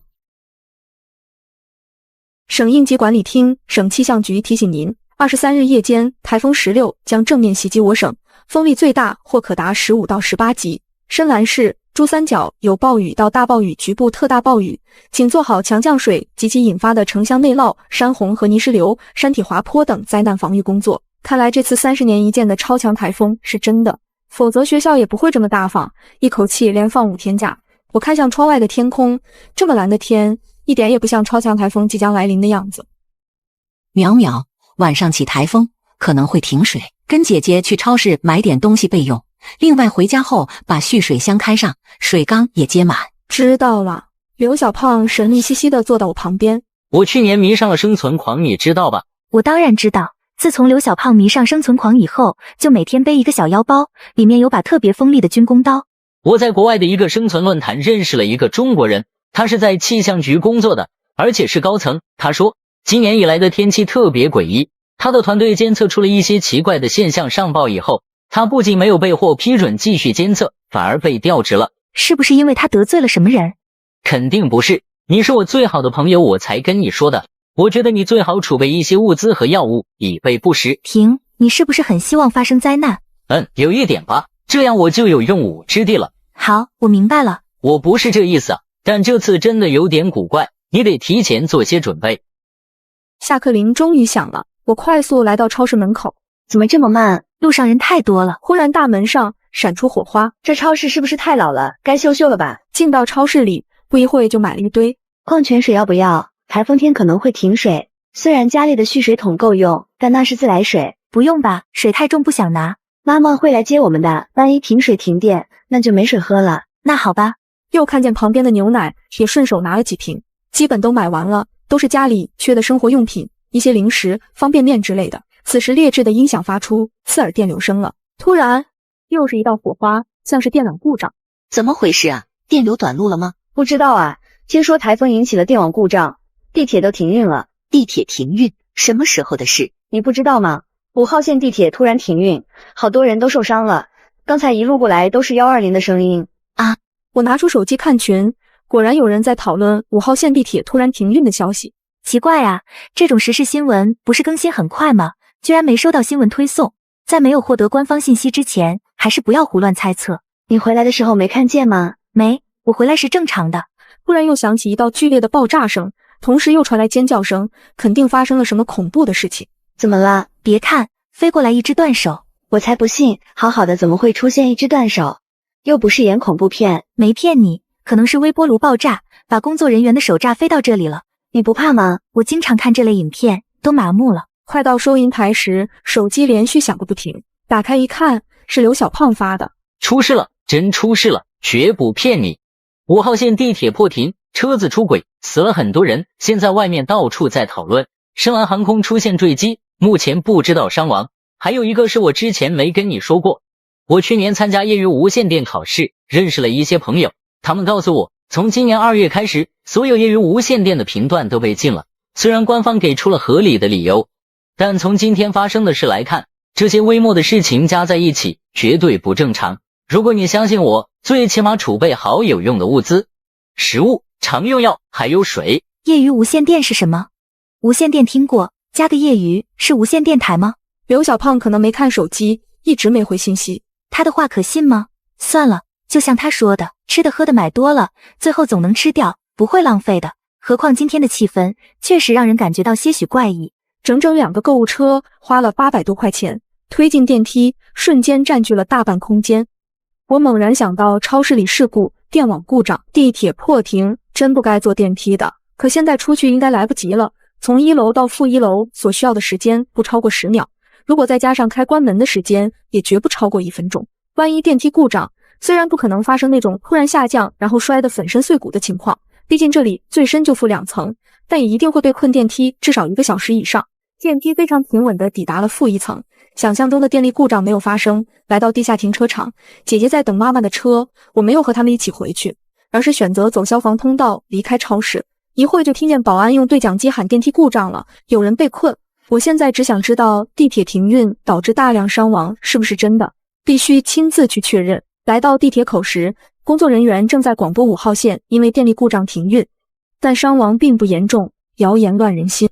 省应急管理厅、省气象局提醒您，23日夜间，台风16将正面袭击我省，风力最大或可达15到18级。深蓝市、珠三角有暴雨到大暴雨，局部特大暴雨，请做好强降水及其引发的城乡内涝、山洪和泥石流、山体滑坡等灾难防御工作。看来这次30年一见的超强台风是真的，否则学校也不会这么大放，一口气连放5天假。我看向窗外的天空，这么蓝的天，一点也不像超强台风即将来临的样子。淼淼，晚上起台风可能会停水，跟姐姐去超市买点东西备用。另外回家后把蓄水箱开上，水缸也接满。知道了。刘小胖神秘兮兮地坐到我旁边。我去年迷上了生存狂，你知道吧？我当然知道。自从刘小胖迷上生存狂以后，就每天背一个小腰包，里面有把特别锋利的军工刀。我在国外的一个生存论坛认识了一个中国人，他是在气象局工作的，而且是高层。他说，今年以来的天气特别诡异，他的团队监测出了一些奇怪的现象，上报以后，他不仅没有被获批准继续监测，反而被调职了。是不是因为他得罪了什么人？肯定不是，你是我最好的朋友，我才跟你说的。我觉得你最好储备一些物资和药物，以备不时。停，你是不是很希望发生灾难？有一点吧，这样我就有用武之地了。好，我明白了。我不是这意思，但这次真的有点古怪，你得提前做些准备。下课铃终于响了，我快速来到超市门口。怎么这么慢？路上人太多了。忽然大门上闪出火花，这超市是不是太老了？该修修了吧？进到超市里，不一会就买了一堆。矿泉水要不要？台风天可能会停水，虽然家里的蓄水桶够用，但那是自来水。不用吧，水太重不想拿。妈妈会来接我们的，万一停水停电，那就没水喝了。那好吧。又看见旁边的牛奶，也顺手拿了几瓶，基本都买完了，都是家里缺的生活用品，一些零食、方便面之类的。此时劣质的音响发出刺耳电流声了，突然又是一道火花，像是电缆故障。怎么回事啊？电流短路了吗？不知道啊，听说台风引起了电网故障，地铁都停运了。地铁停运？什么时候的事？你不知道吗？5号线地铁突然停运，好多人都受伤了。刚才一路过来都是120的声音啊！我拿出手机看群，果然有人在讨论5号线地铁突然停运的消息。奇怪啊，这种时事新闻不是更新很快吗？居然没收到新闻推送。在没有获得官方信息之前，还是不要胡乱猜测。你回来的时候没看见吗？没，我回来是正常的。突然又响起一道剧烈的爆炸声，同时又传来尖叫声，肯定发生了什么恐怖的事情。怎么了？别看，飞过来一只断手。我才不信，好好的怎么会出现一只断手？又不是演恐怖片。没骗你，可能是微波炉爆炸，把工作人员的手炸飞到这里了。你不怕吗？我经常看这类影片，都麻木了。快到收银台时，手机连续响个不停，打开一看，是刘小胖发的。出事了，真出事了，绝不骗你。5号线地铁破停，车子出轨，死了很多人，现在外面到处在讨论。深蓝航空出现坠机，目前不知道伤亡。还有一个是我之前没跟你说过，我去年参加业余无线电考试，认识了一些朋友，他们告诉我，从今年2月开始，所有业余无线电的频段都被禁了。虽然官方给出了合理的理由，但从今天发生的事来看，这些微末的事情加在一起，绝对不正常。如果你相信我，最起码储备好有用的物资，食物、常用药还有水。业余无线电是什么？无线电听过，加个业余是无线电台吗？刘小胖可能没看手机，一直没回信息。他的话可信吗？算了，就像他说的，吃的喝的买多了，最后总能吃掉，不会浪费的。何况今天的气氛确实让人感觉到些许怪异。整整2个购物车，花了800多块钱，推进电梯，瞬间占据了大半空间。我猛然想到超市里事故、电网故障、地铁破停，真不该坐电梯的。可现在出去应该来不及了，从1楼到负1楼所需要的时间不超过10秒，如果再加上开关门的时间，也绝不超过1分钟。万一电梯故障，虽然不可能发生那种突然下降然后摔得粉身碎骨的情况，毕竟这里最深就负2层，但也一定会被困电梯至少1个小时以上。电梯非常平稳地抵达了负1层，想象中的电力故障没有发生。来到地下停车场，姐姐在等妈妈的车，我没有和他们一起回去，而是选择走消防通道离开超市。一会就听见保安用对讲机喊电梯故障了，有人被困。我现在只想知道地铁停运导致大量伤亡是不是真的，必须亲自去确认。来到地铁口时，工作人员正在广播5号线因为电力故障停运，但伤亡并不严重，谣言乱人心。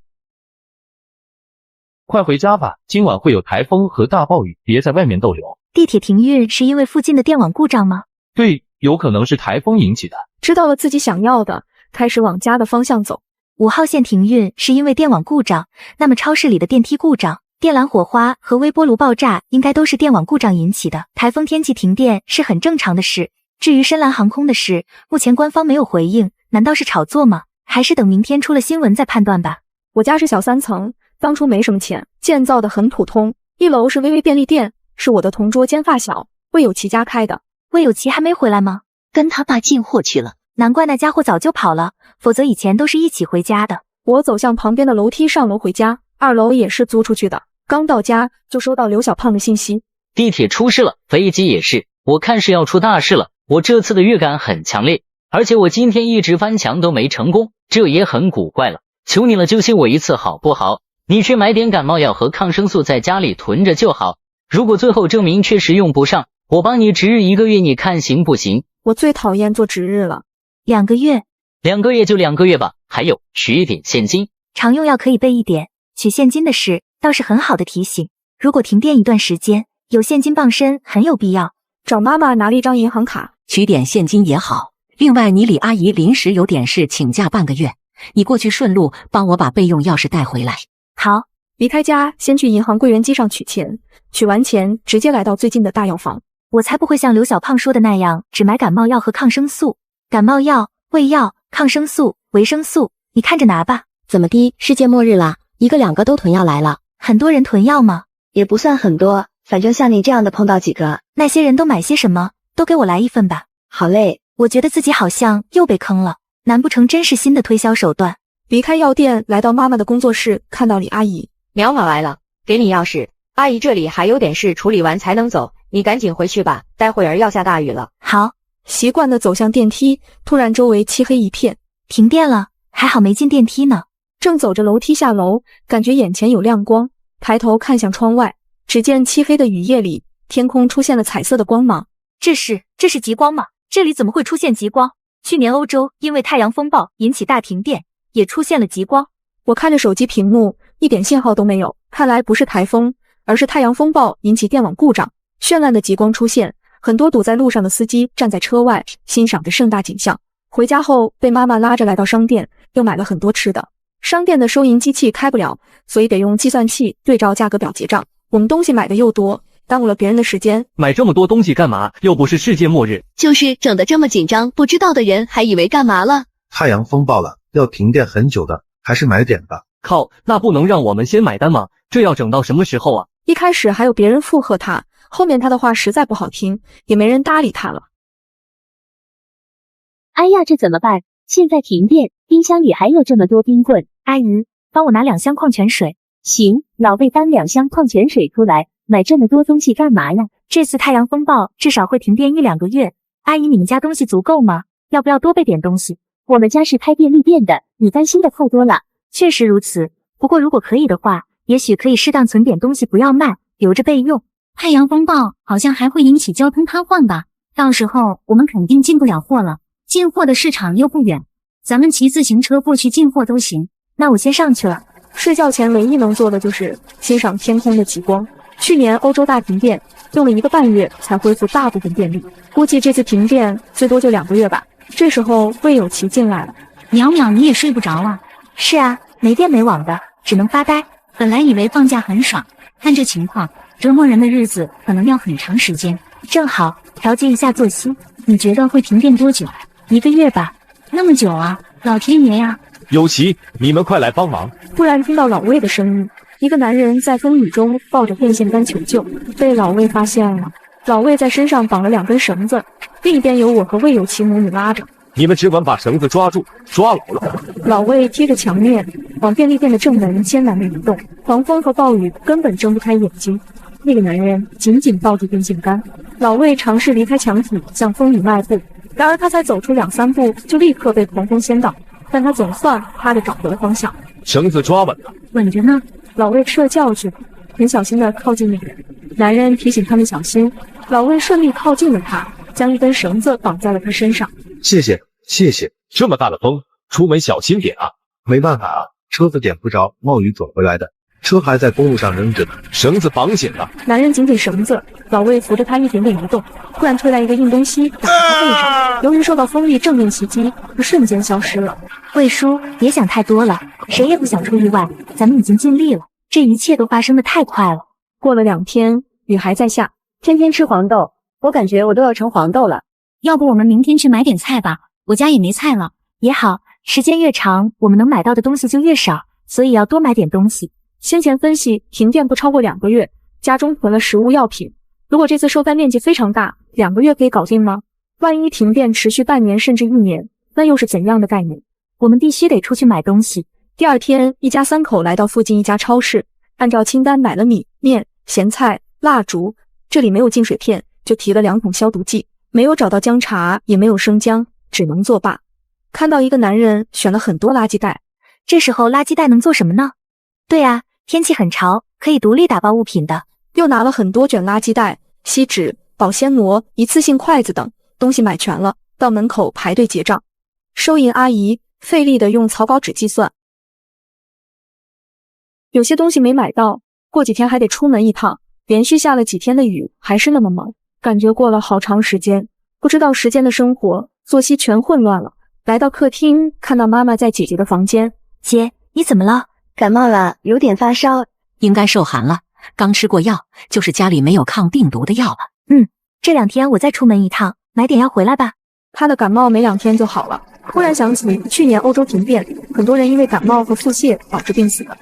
快回家吧，今晚会有台风和大暴雨，别在外面逗留。地铁停运是因为附近的电网故障吗？对，有可能是台风引起的。知道了自己想要的，开始往家的方向走。5号线停运是因为电网故障，那么超市里的电梯故障、电缆火花和微波炉爆炸应该都是电网故障引起的。台风天气停电是很正常的事。至于深蓝航空的事，目前官方没有回应，难道是炒作吗？还是等明天出了新闻再判断吧。我家是小3层，当初没什么钱，建造的很普通。1楼是微微便利店，是我的同桌兼发小魏有奇家开的。魏有奇还没回来吗？跟他爸进货去了。难怪那家伙早就跑了，否则以前都是一起回家的。我走向旁边的楼梯上楼回家，2楼也是租出去的。刚到家就收到刘小胖的信息，地铁出事了，飞机也是，我看是要出大事了。我这次的预感很强烈，而且我今天一直翻墙都没成功，这也很古怪了。求你了，救救我一次好不好？你去买点感冒药和抗生素，在家里囤着就好。如果最后证明确实用不上，我帮你值日1个月，你看行不行？我最讨厌做值日了。2个月？2个月就2个月吧。还有，取一点现金。常用药可以备一点，取现金的事倒是很好的提醒。如果停电一段时间，有现金傍身很有必要。找妈妈拿了一张银行卡，取点现金也好。另外，你李阿姨临时有点事请假半个月，你过去顺路帮我把备用钥匙带回来。好。离开家，先去银行柜员机上取钱，取完钱直接来到最近的大药房。我才不会像刘小胖说的那样，只买感冒药和抗生素。感冒药、胃药、抗生素、维生素，你看着拿吧。怎么的，世界末日了，1个2个都囤药来了？很多人囤药吗？也不算很多，反正像你这样的碰到几个。那些人都买些什么？都给我来1份吧。好嘞。我觉得自己好像又被坑了，难不成真是新的推销手段？离开药店，来到妈妈的工作室，看到李阿姨。苗毛来了，给你钥匙。阿姨这里还有点事处理完才能走，你赶紧回去吧，待会儿要下大雨了。好。习惯地走向电梯，突然周围漆黑一片，停电了，还好没进电梯呢。正走着楼梯下楼，感觉眼前有亮光，抬头看向窗外，只见漆黑的雨夜里，天空出现了彩色的光芒。这是极光吗？这里怎么会出现极光？去年欧洲因为太阳风暴引起大停电，也出现了极光。我看着手机屏幕，一点信号都没有，看来不是台风，而是太阳风暴引起电网故障。绚烂的极光出现，很多堵在路上的司机站在车外，欣赏着盛大景象。回家后被妈妈拉着来到商店，又买了很多吃的。商店的收银机器开不了，所以得用计算器对照价格表结账。我们东西买的又多，耽误了别人的时间。买这么多东西干嘛？又不是世界末日。就是整得这么紧张，不知道的人还以为干嘛了。太阳风暴了，要停电很久的，还是买点吧。靠，那不能让我们先买单吗？这要整到什么时候啊？一开始还有别人附和他，后面他的话实在不好听，也没人搭理他了。哎呀，这怎么办？现在停电，冰箱里还有这么多冰棍。阿姨，帮我拿2箱矿泉水。行，老魏搬2箱矿泉水出来，买这么多东西干嘛呀？这次太阳风暴至少会停电1-2个月。阿姨，你们家东西足够吗？要不要多备点东西？我们家是开便利店的，你担心的太多了。确实如此，不过如果可以的话，也许可以适当存点东西，不要卖，留着备用。太阳风暴好像还会引起交通瘫痪吧？到时候我们肯定进不了货了，进货的市场又不远。咱们骑自行车过去进货都行。那我先上去了。睡觉前唯一能做的就是欣赏天空的极光。去年欧洲大停电，用了1个半月才恢复大部分电力，估计这次停电最多就2个月吧。这时候魏有琪进来了。淼淼，你也睡不着啊？是啊，没电没网的，只能发呆。本来以为放假很爽，看这情况，折磨人的日子可能要很长时间。正好调节一下作息。你觉得会停电多久？1个月吧。那么久啊，老天爷呀！有琪，你们快来帮忙！突然听到老魏的声音，一个男人在风雨中抱着电线杆求救，被老魏发现了。老魏在身上绑了2根绳子，另一边有我和魏有琪母女拉着。你们只管把绳子抓住，抓牢了。老魏贴着墙面往便利店的正门艰难地移动，狂风和暴雨根本睁不开眼睛。那个男人紧紧抱住电线杆，老魏尝试离开墙体向风雨迈步，然而他才走出2、3步就立刻被狂风掀倒，但他总算趴着找回了方向。绳子抓稳了，稳着呢。老魏吃了教训，很小心地靠近那个人。男人提醒他们小心，老魏顺利靠近了他，将1根绳子绑在了他身上。谢谢，谢谢。这么大的风，出门小心点啊！没办法啊，车子点不着，冒雨走回来的，车还在公路上扔着呢。绳子绑紧了。男人紧紧绳子，老魏扶着他一点点移动。突然推来一个硬东西打在他背上，由于受到风力正面袭击，他瞬间消失了。魏叔，别想太多了，谁也不想出意外，咱们已经尽力了，这一切都发生的太快了。过了2天，雨还在下，天天吃黄豆，我感觉我都要成黄豆了。要不我们明天去买点菜吧，我家也没菜了。也好，时间越长，我们能买到的东西就越少，所以要多买点东西。先前分析停电不超过2个月，家中囤了食物药品，如果这次受灾面积非常大，2个月可以搞定吗？万一停电持续半年甚至1年，那又是怎样的概念？我们必须得出去买东西。第2天，一家3口来到附近一家超市，按照清单买了米、面、咸菜、蜡烛，这里没有净水片，就提了2桶消毒剂，没有找到姜茶，也没有生姜，只能作罢。看到一个男人选了很多垃圾袋，这时候垃圾袋能做什么呢？对啊，天气很潮，可以独立打包物品的。又拿了很多卷垃圾袋、锡纸、保鲜膜、一次性筷子等东西买全了，到门口排队结账。收银阿姨费力地用草稿纸计算，有些东西没买到，过几天还得出门一趟，连续下了几天的雨，还是那么忙，感觉过了好长时间，不知道时间的生活作息全混乱了。来到客厅，看到妈妈在姐姐的房间。姐，你怎么了？感冒了，有点发烧。应该受寒了，刚吃过药，就是家里没有抗病毒的药了。这2天我再出门一趟，买点药回来吧。她的感冒没2天就好了。忽然想起去年欧洲停电，很多人因为感冒和腹泻导致病死的。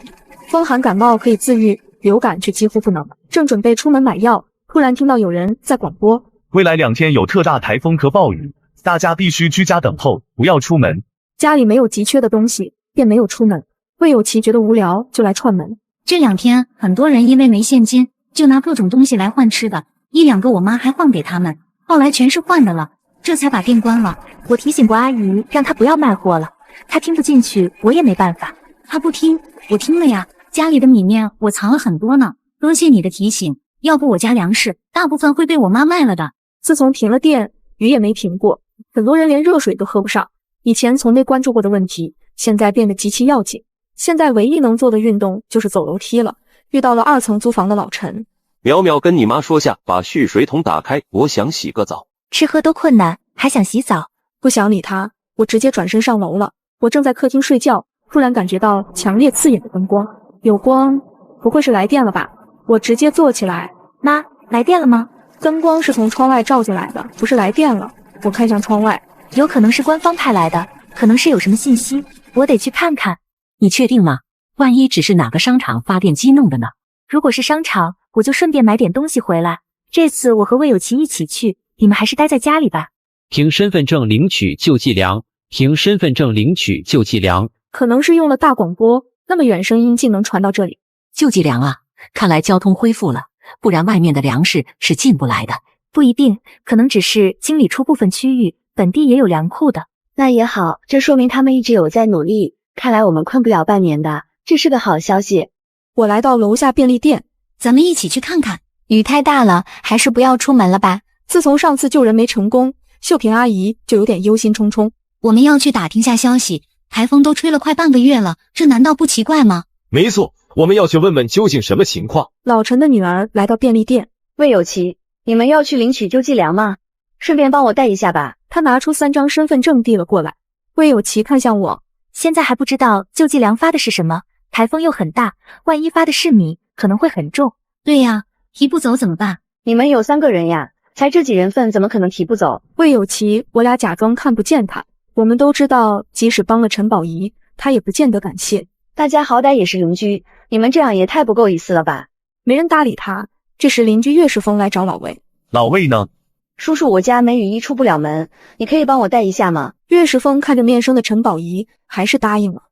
风寒感冒可以自愈，流感却几乎不能。正准备出门买药，突然听到有人在广播：未来2天有特大台风和暴雨，大家必须居家等候，不要出门。家里没有急缺的东西，便没有出门。魏有琪觉得无聊，就来串门。这2天很多人因为没现金，就拿各种东西来换吃的，1、2个我妈还换给他们，后来全是换的了，这才把店关了。我提醒过阿姨，让她不要卖货了，她听不进去，我也没办法。她不听，我听了呀。家里的米面我藏了很多呢，多谢你的提醒，要不我家粮食大部分会被我妈卖了的。自从停了电，雨也没停过，很多人连热水都喝不上。以前从没关注过的问题，现在变得极其要紧。现在唯一能做的运动就是走楼梯了。遇到了2层租房的老陈。淼淼跟你妈说下，把蓄水桶打开，我想洗个澡。吃喝都困难，还想洗澡？不想理他，我直接转身上楼了。我正在客厅睡觉，突然感觉到强烈刺眼的灯光。有光，不会是来电了吧？我直接坐起来。妈，来电了吗？灯光是从窗外照进来的，不是来电了。我看向窗外，有可能是官方派来的，可能是有什么信息，我得去看看。你确定吗？万一只是哪个商场发电机弄的呢？如果是商场，我就顺便买点东西回来。这次我和魏有琪一起去，你们还是待在家里吧。凭身份证领取救济粮，凭身份证领取救济粮。可能是用了大广播，那么远声音竟能传到这里。救济粮啊，看来交通恢复了，不然外面的粮食是进不来的。不一定，可能只是清理出部分区域，本地也有粮库的。那也好，这说明他们一直有在努力，看来我们困不了半年的，这是个好消息。我来到楼下便利店，咱们一起去看看。雨太大了，还是不要出门了吧。自从上次救人没成功，秀萍阿姨就有点忧心忡忡。我们要去打听下消息。台风都吹了快半个月了，这难道不奇怪吗？没错，我们要去问问究竟什么情况。老陈的女儿来到便利店，魏有琪，你们要去领取救济粮吗？顺便帮我带一下吧。他拿出3张身份证递了过来。魏有琪看向我，现在还不知道救济粮发的是什么，台风又很大，万一发的是米，可能会很重。对呀，提不走怎么办？你们有3个人呀，才这几人份，怎么可能提不走？魏有琪，我俩假装看不见他。我们都知道，即使帮了陈宝仪，他也不见得感谢。大家好歹也是邻居，你们这样也太不够意思了吧？没人搭理他。这时邻居岳世峰来找老魏。老魏呢？叔叔，我家梅雨衣出不了门，你可以帮我带一下吗？岳世峰看着面生的陈宝仪，还是答应了。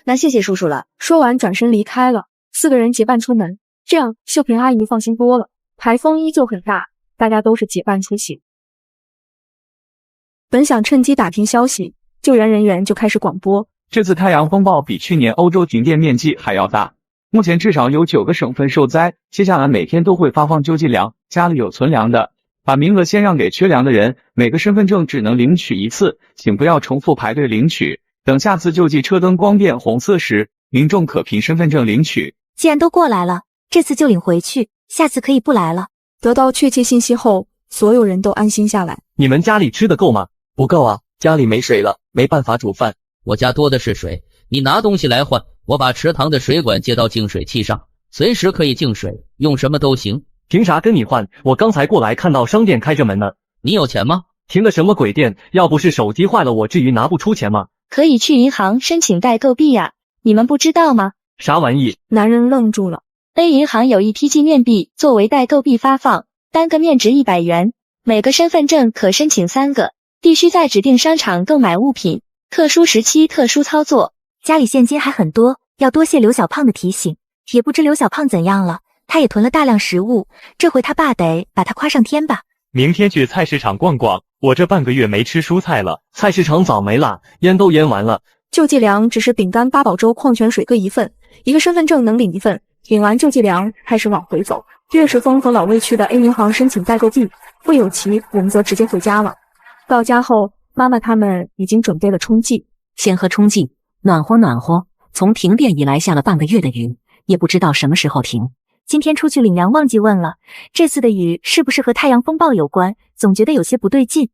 那谢谢叔叔了。说完转身离开了。4个人结伴出门，这样秀萍阿姨放心多了。台风依旧很大，大家都是结伴出行。本想趁机打听消息，救援人员就开始广播。这次太阳风暴比去年欧洲停电面积还要大，目前至少有9个省份受灾，接下来每天都会发放救济粮，家里有存粮的，把名额先让给缺粮的人，每个身份证只能领取1次，请不要重复排队领取。等下次救济车灯光变红色时，民众可凭身份证领取。既然都过来了，这次就领回去，下次可以不来了。得到确切信息后，所有人都安心下来。你们家里吃的够吗？不够啊，家里没水了，没办法煮饭。我家多的是水，你拿东西来换，我把池塘的水管接到净水器上，随时可以净水，用什么都行。凭啥跟你换？我刚才过来看到商店开着门呢。你有钱吗？停的什么鬼店？要不是手机坏了，我至于拿不出钱吗？可以去银行申请代购币呀，你们不知道吗？啥玩意？男人愣住了。A 银行有一批纪念币作为代购币发放，单个面值100元，每个身份证可申请3个，必须在指定商场购买物品，特殊时期特殊操作。家里现金还很多，要多谢刘小胖的提醒。也不知刘小胖怎样了，他也囤了大量食物，这回他爸得把他夸上天吧。明天去菜市场逛逛，我这半个月没吃蔬菜了。菜市场早没了，腌都腌完了。救济粮只是饼干、八宝粥、矿泉水各1份，一个身份证能领1份。领完救济粮开始往回走。岳世峰和老魏去的 A 银行申请代购币，魏有琪我们则直接回家了。到家后，妈妈他们已经准备了冲剂，先喝冲剂，暖和暖和。从停电以来下了半个月的雨，也不知道什么时候停。今天出去领粮忘记问了，这次的雨是不是和太阳风暴有关？总觉得有些不对劲，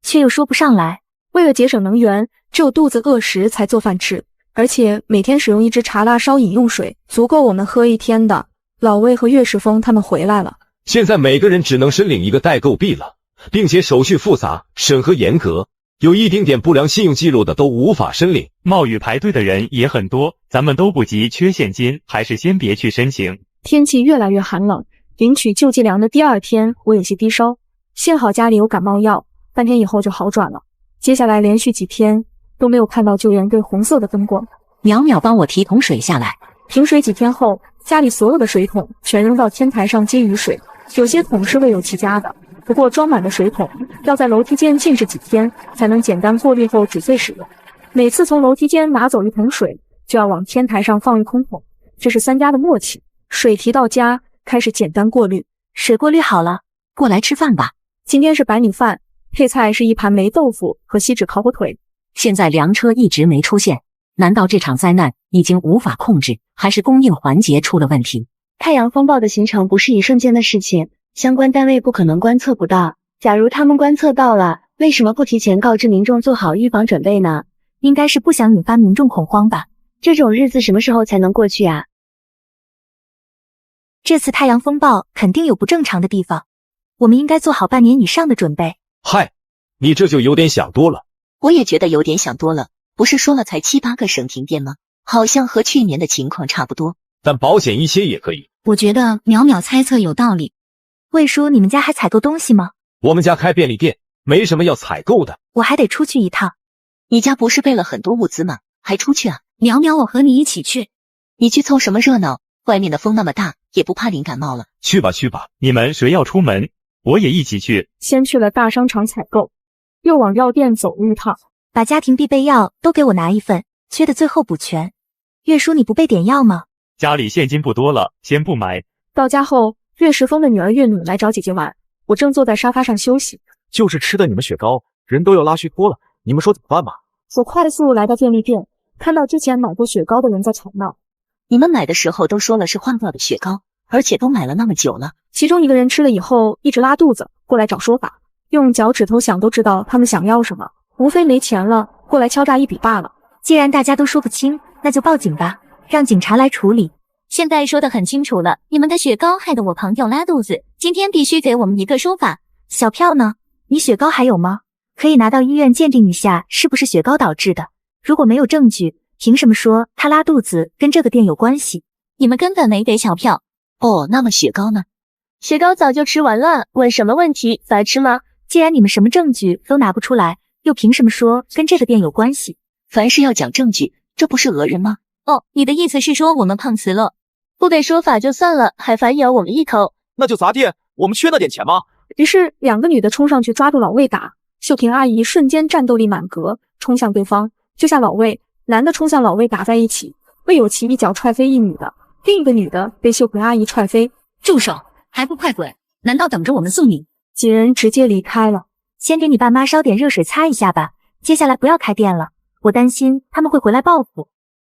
却又说不上来。为了节省能源，只有肚子饿时才做饭吃，而且每天使用1支茶辣烧饮用水，足够我们喝1天的。老魏和岳世峰他们回来了。现在每个人只能申领1个代购币了，并且手续复杂，审核严格，有一丁点不良信用记录的都无法申领。冒雨排队的人也很多，咱们都不急，缺现金，还是先别去申请。天气越来越寒冷，领取救济粮的第2天，我有些低烧，幸好家里有感冒药，半天以后就好转了。接下来连续几天都没有看到救援队红色的灯光。淼淼帮我提桶水下来。停水几天后，家里所有的水桶全扔到天台上接雨水，有些桶是魏有琪家的，不过装满的水桶要在楼梯间静置几天才能简单过滤后止碎使用。每次从楼梯间拿走1桶水，就要往天台上放1空桶，这是3家的默契。水提到家，开始简单过滤。水过滤好了，过来吃饭吧。今天是白米饭，配菜是1盘霉豆腐和锡纸烤火腿。现在粮车一直没出现，难道这场灾难已经无法控制，还是供应环节出了问题？太阳风暴的形成不是一瞬间的事情，相关单位不可能观测不到。假如他们观测到了，为什么不提前告知民众做好预防准备呢？应该是不想引发民众恐慌吧。这种日子什么时候才能过去啊？这次太阳风暴肯定有不正常的地方，我们应该做好半年以上的准备。嗨，你这就有点想多了。我也觉得有点想多了，不是说了才7、8个省停电吗？好像和去年的情况差不多。但保险一些也可以。我觉得淼淼猜测有道理。魏叔，你们家还采购东西吗？我们家开便利店，没什么要采购的。我还得出去一趟。你家不是备了很多物资吗？还出去啊？淼淼，我和你一起去。你去凑什么热闹？外面的风那么大，也不怕淋感冒了。去吧去吧，你们谁要出门，我也一起去。先去了大商场采购，又往药店走了一趟，把家庭必备药都给我拿1份，缺的最后补全。岳叔，你不备点药吗？家里现金不多了，先不买。到家后，岳世峰的女儿岳女来找姐姐玩，我正坐在沙发上休息。就是吃的你们雪糕，人都要拉虚脱了，你们说怎么办吧？我快速来到便利店，看到之前买过雪糕的人在吵闹。你们买的时候都说了是换掉的雪糕，而且都买了那么久了。其中一个人吃了以后一直拉肚子，过来找说法，用脚趾头想都知道他们想要什么，无非没钱了，过来敲诈一笔罢了。既然大家都说不清，那就报警吧，让警察来处理。现在说得很清楚了，你们的雪糕害得我朋友拉肚子，今天必须给我们一个说法。小票呢？你雪糕还有吗？可以拿到医院鉴定一下是不是雪糕导致的。如果没有证据，凭什么说他拉肚子跟这个店有关系？你们根本没给小票。哦，那么雪糕呢？雪糕早就吃完了，问什么问题？罚吃吗？既然你们什么证据都拿不出来，又凭什么说跟这个店有关系？凡事要讲证据，这不是讹人吗？哦，你的意思是说我们碰瓷了？不给说法就算了，还反咬我们一口。那就砸店，我们缺那点钱吗？于是两个女的冲上去抓住老魏打，秀萍阿姨瞬间战斗力满格，冲向对方救下老魏，男的冲向老魏打在一起，魏有奇一脚踹飞一女的，另一个女的被秀萍阿姨踹飞。住手，还不快滚，难道等着我们送你？几人直接离开了。先给你爸妈烧点热水擦一下吧，接下来不要开店了，我担心他们会回来报复，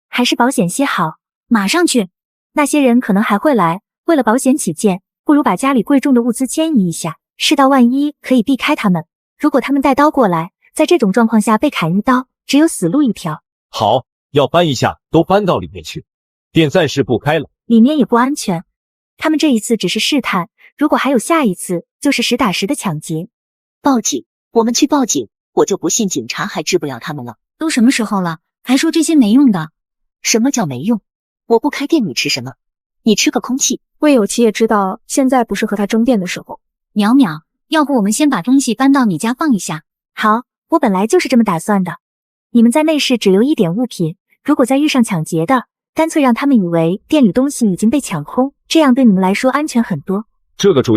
还是保险些好。马上去。那些人可能还会来，为了保险起见，不如把家里贵重的物资迁移一下，事到万一可以避开他们。如果他们带刀过来，在这种状况下被砍一刀，只有死路一条。好，要搬一下，都搬到里面去，店暂时不开了。里面也不安全，他们这一次只是试探，如果还有下一次，就是实打实的抢劫。报警，我们去报警，我就不信警察还治不了他们了。都什么时候了，还说这些没用的？什么叫没用？我不开店你吃什么？你吃个空气。魏有奇也知道现在不是和他争辩的时候。淼淼，要不我们先把东西搬到你家放一下？好，我本来就是这么打算的。你们在内室只留一点物品，如果再遇上抢劫的，干脆让他们以为店里东西已经被抢空，这样对你们来说安全很多。这个主意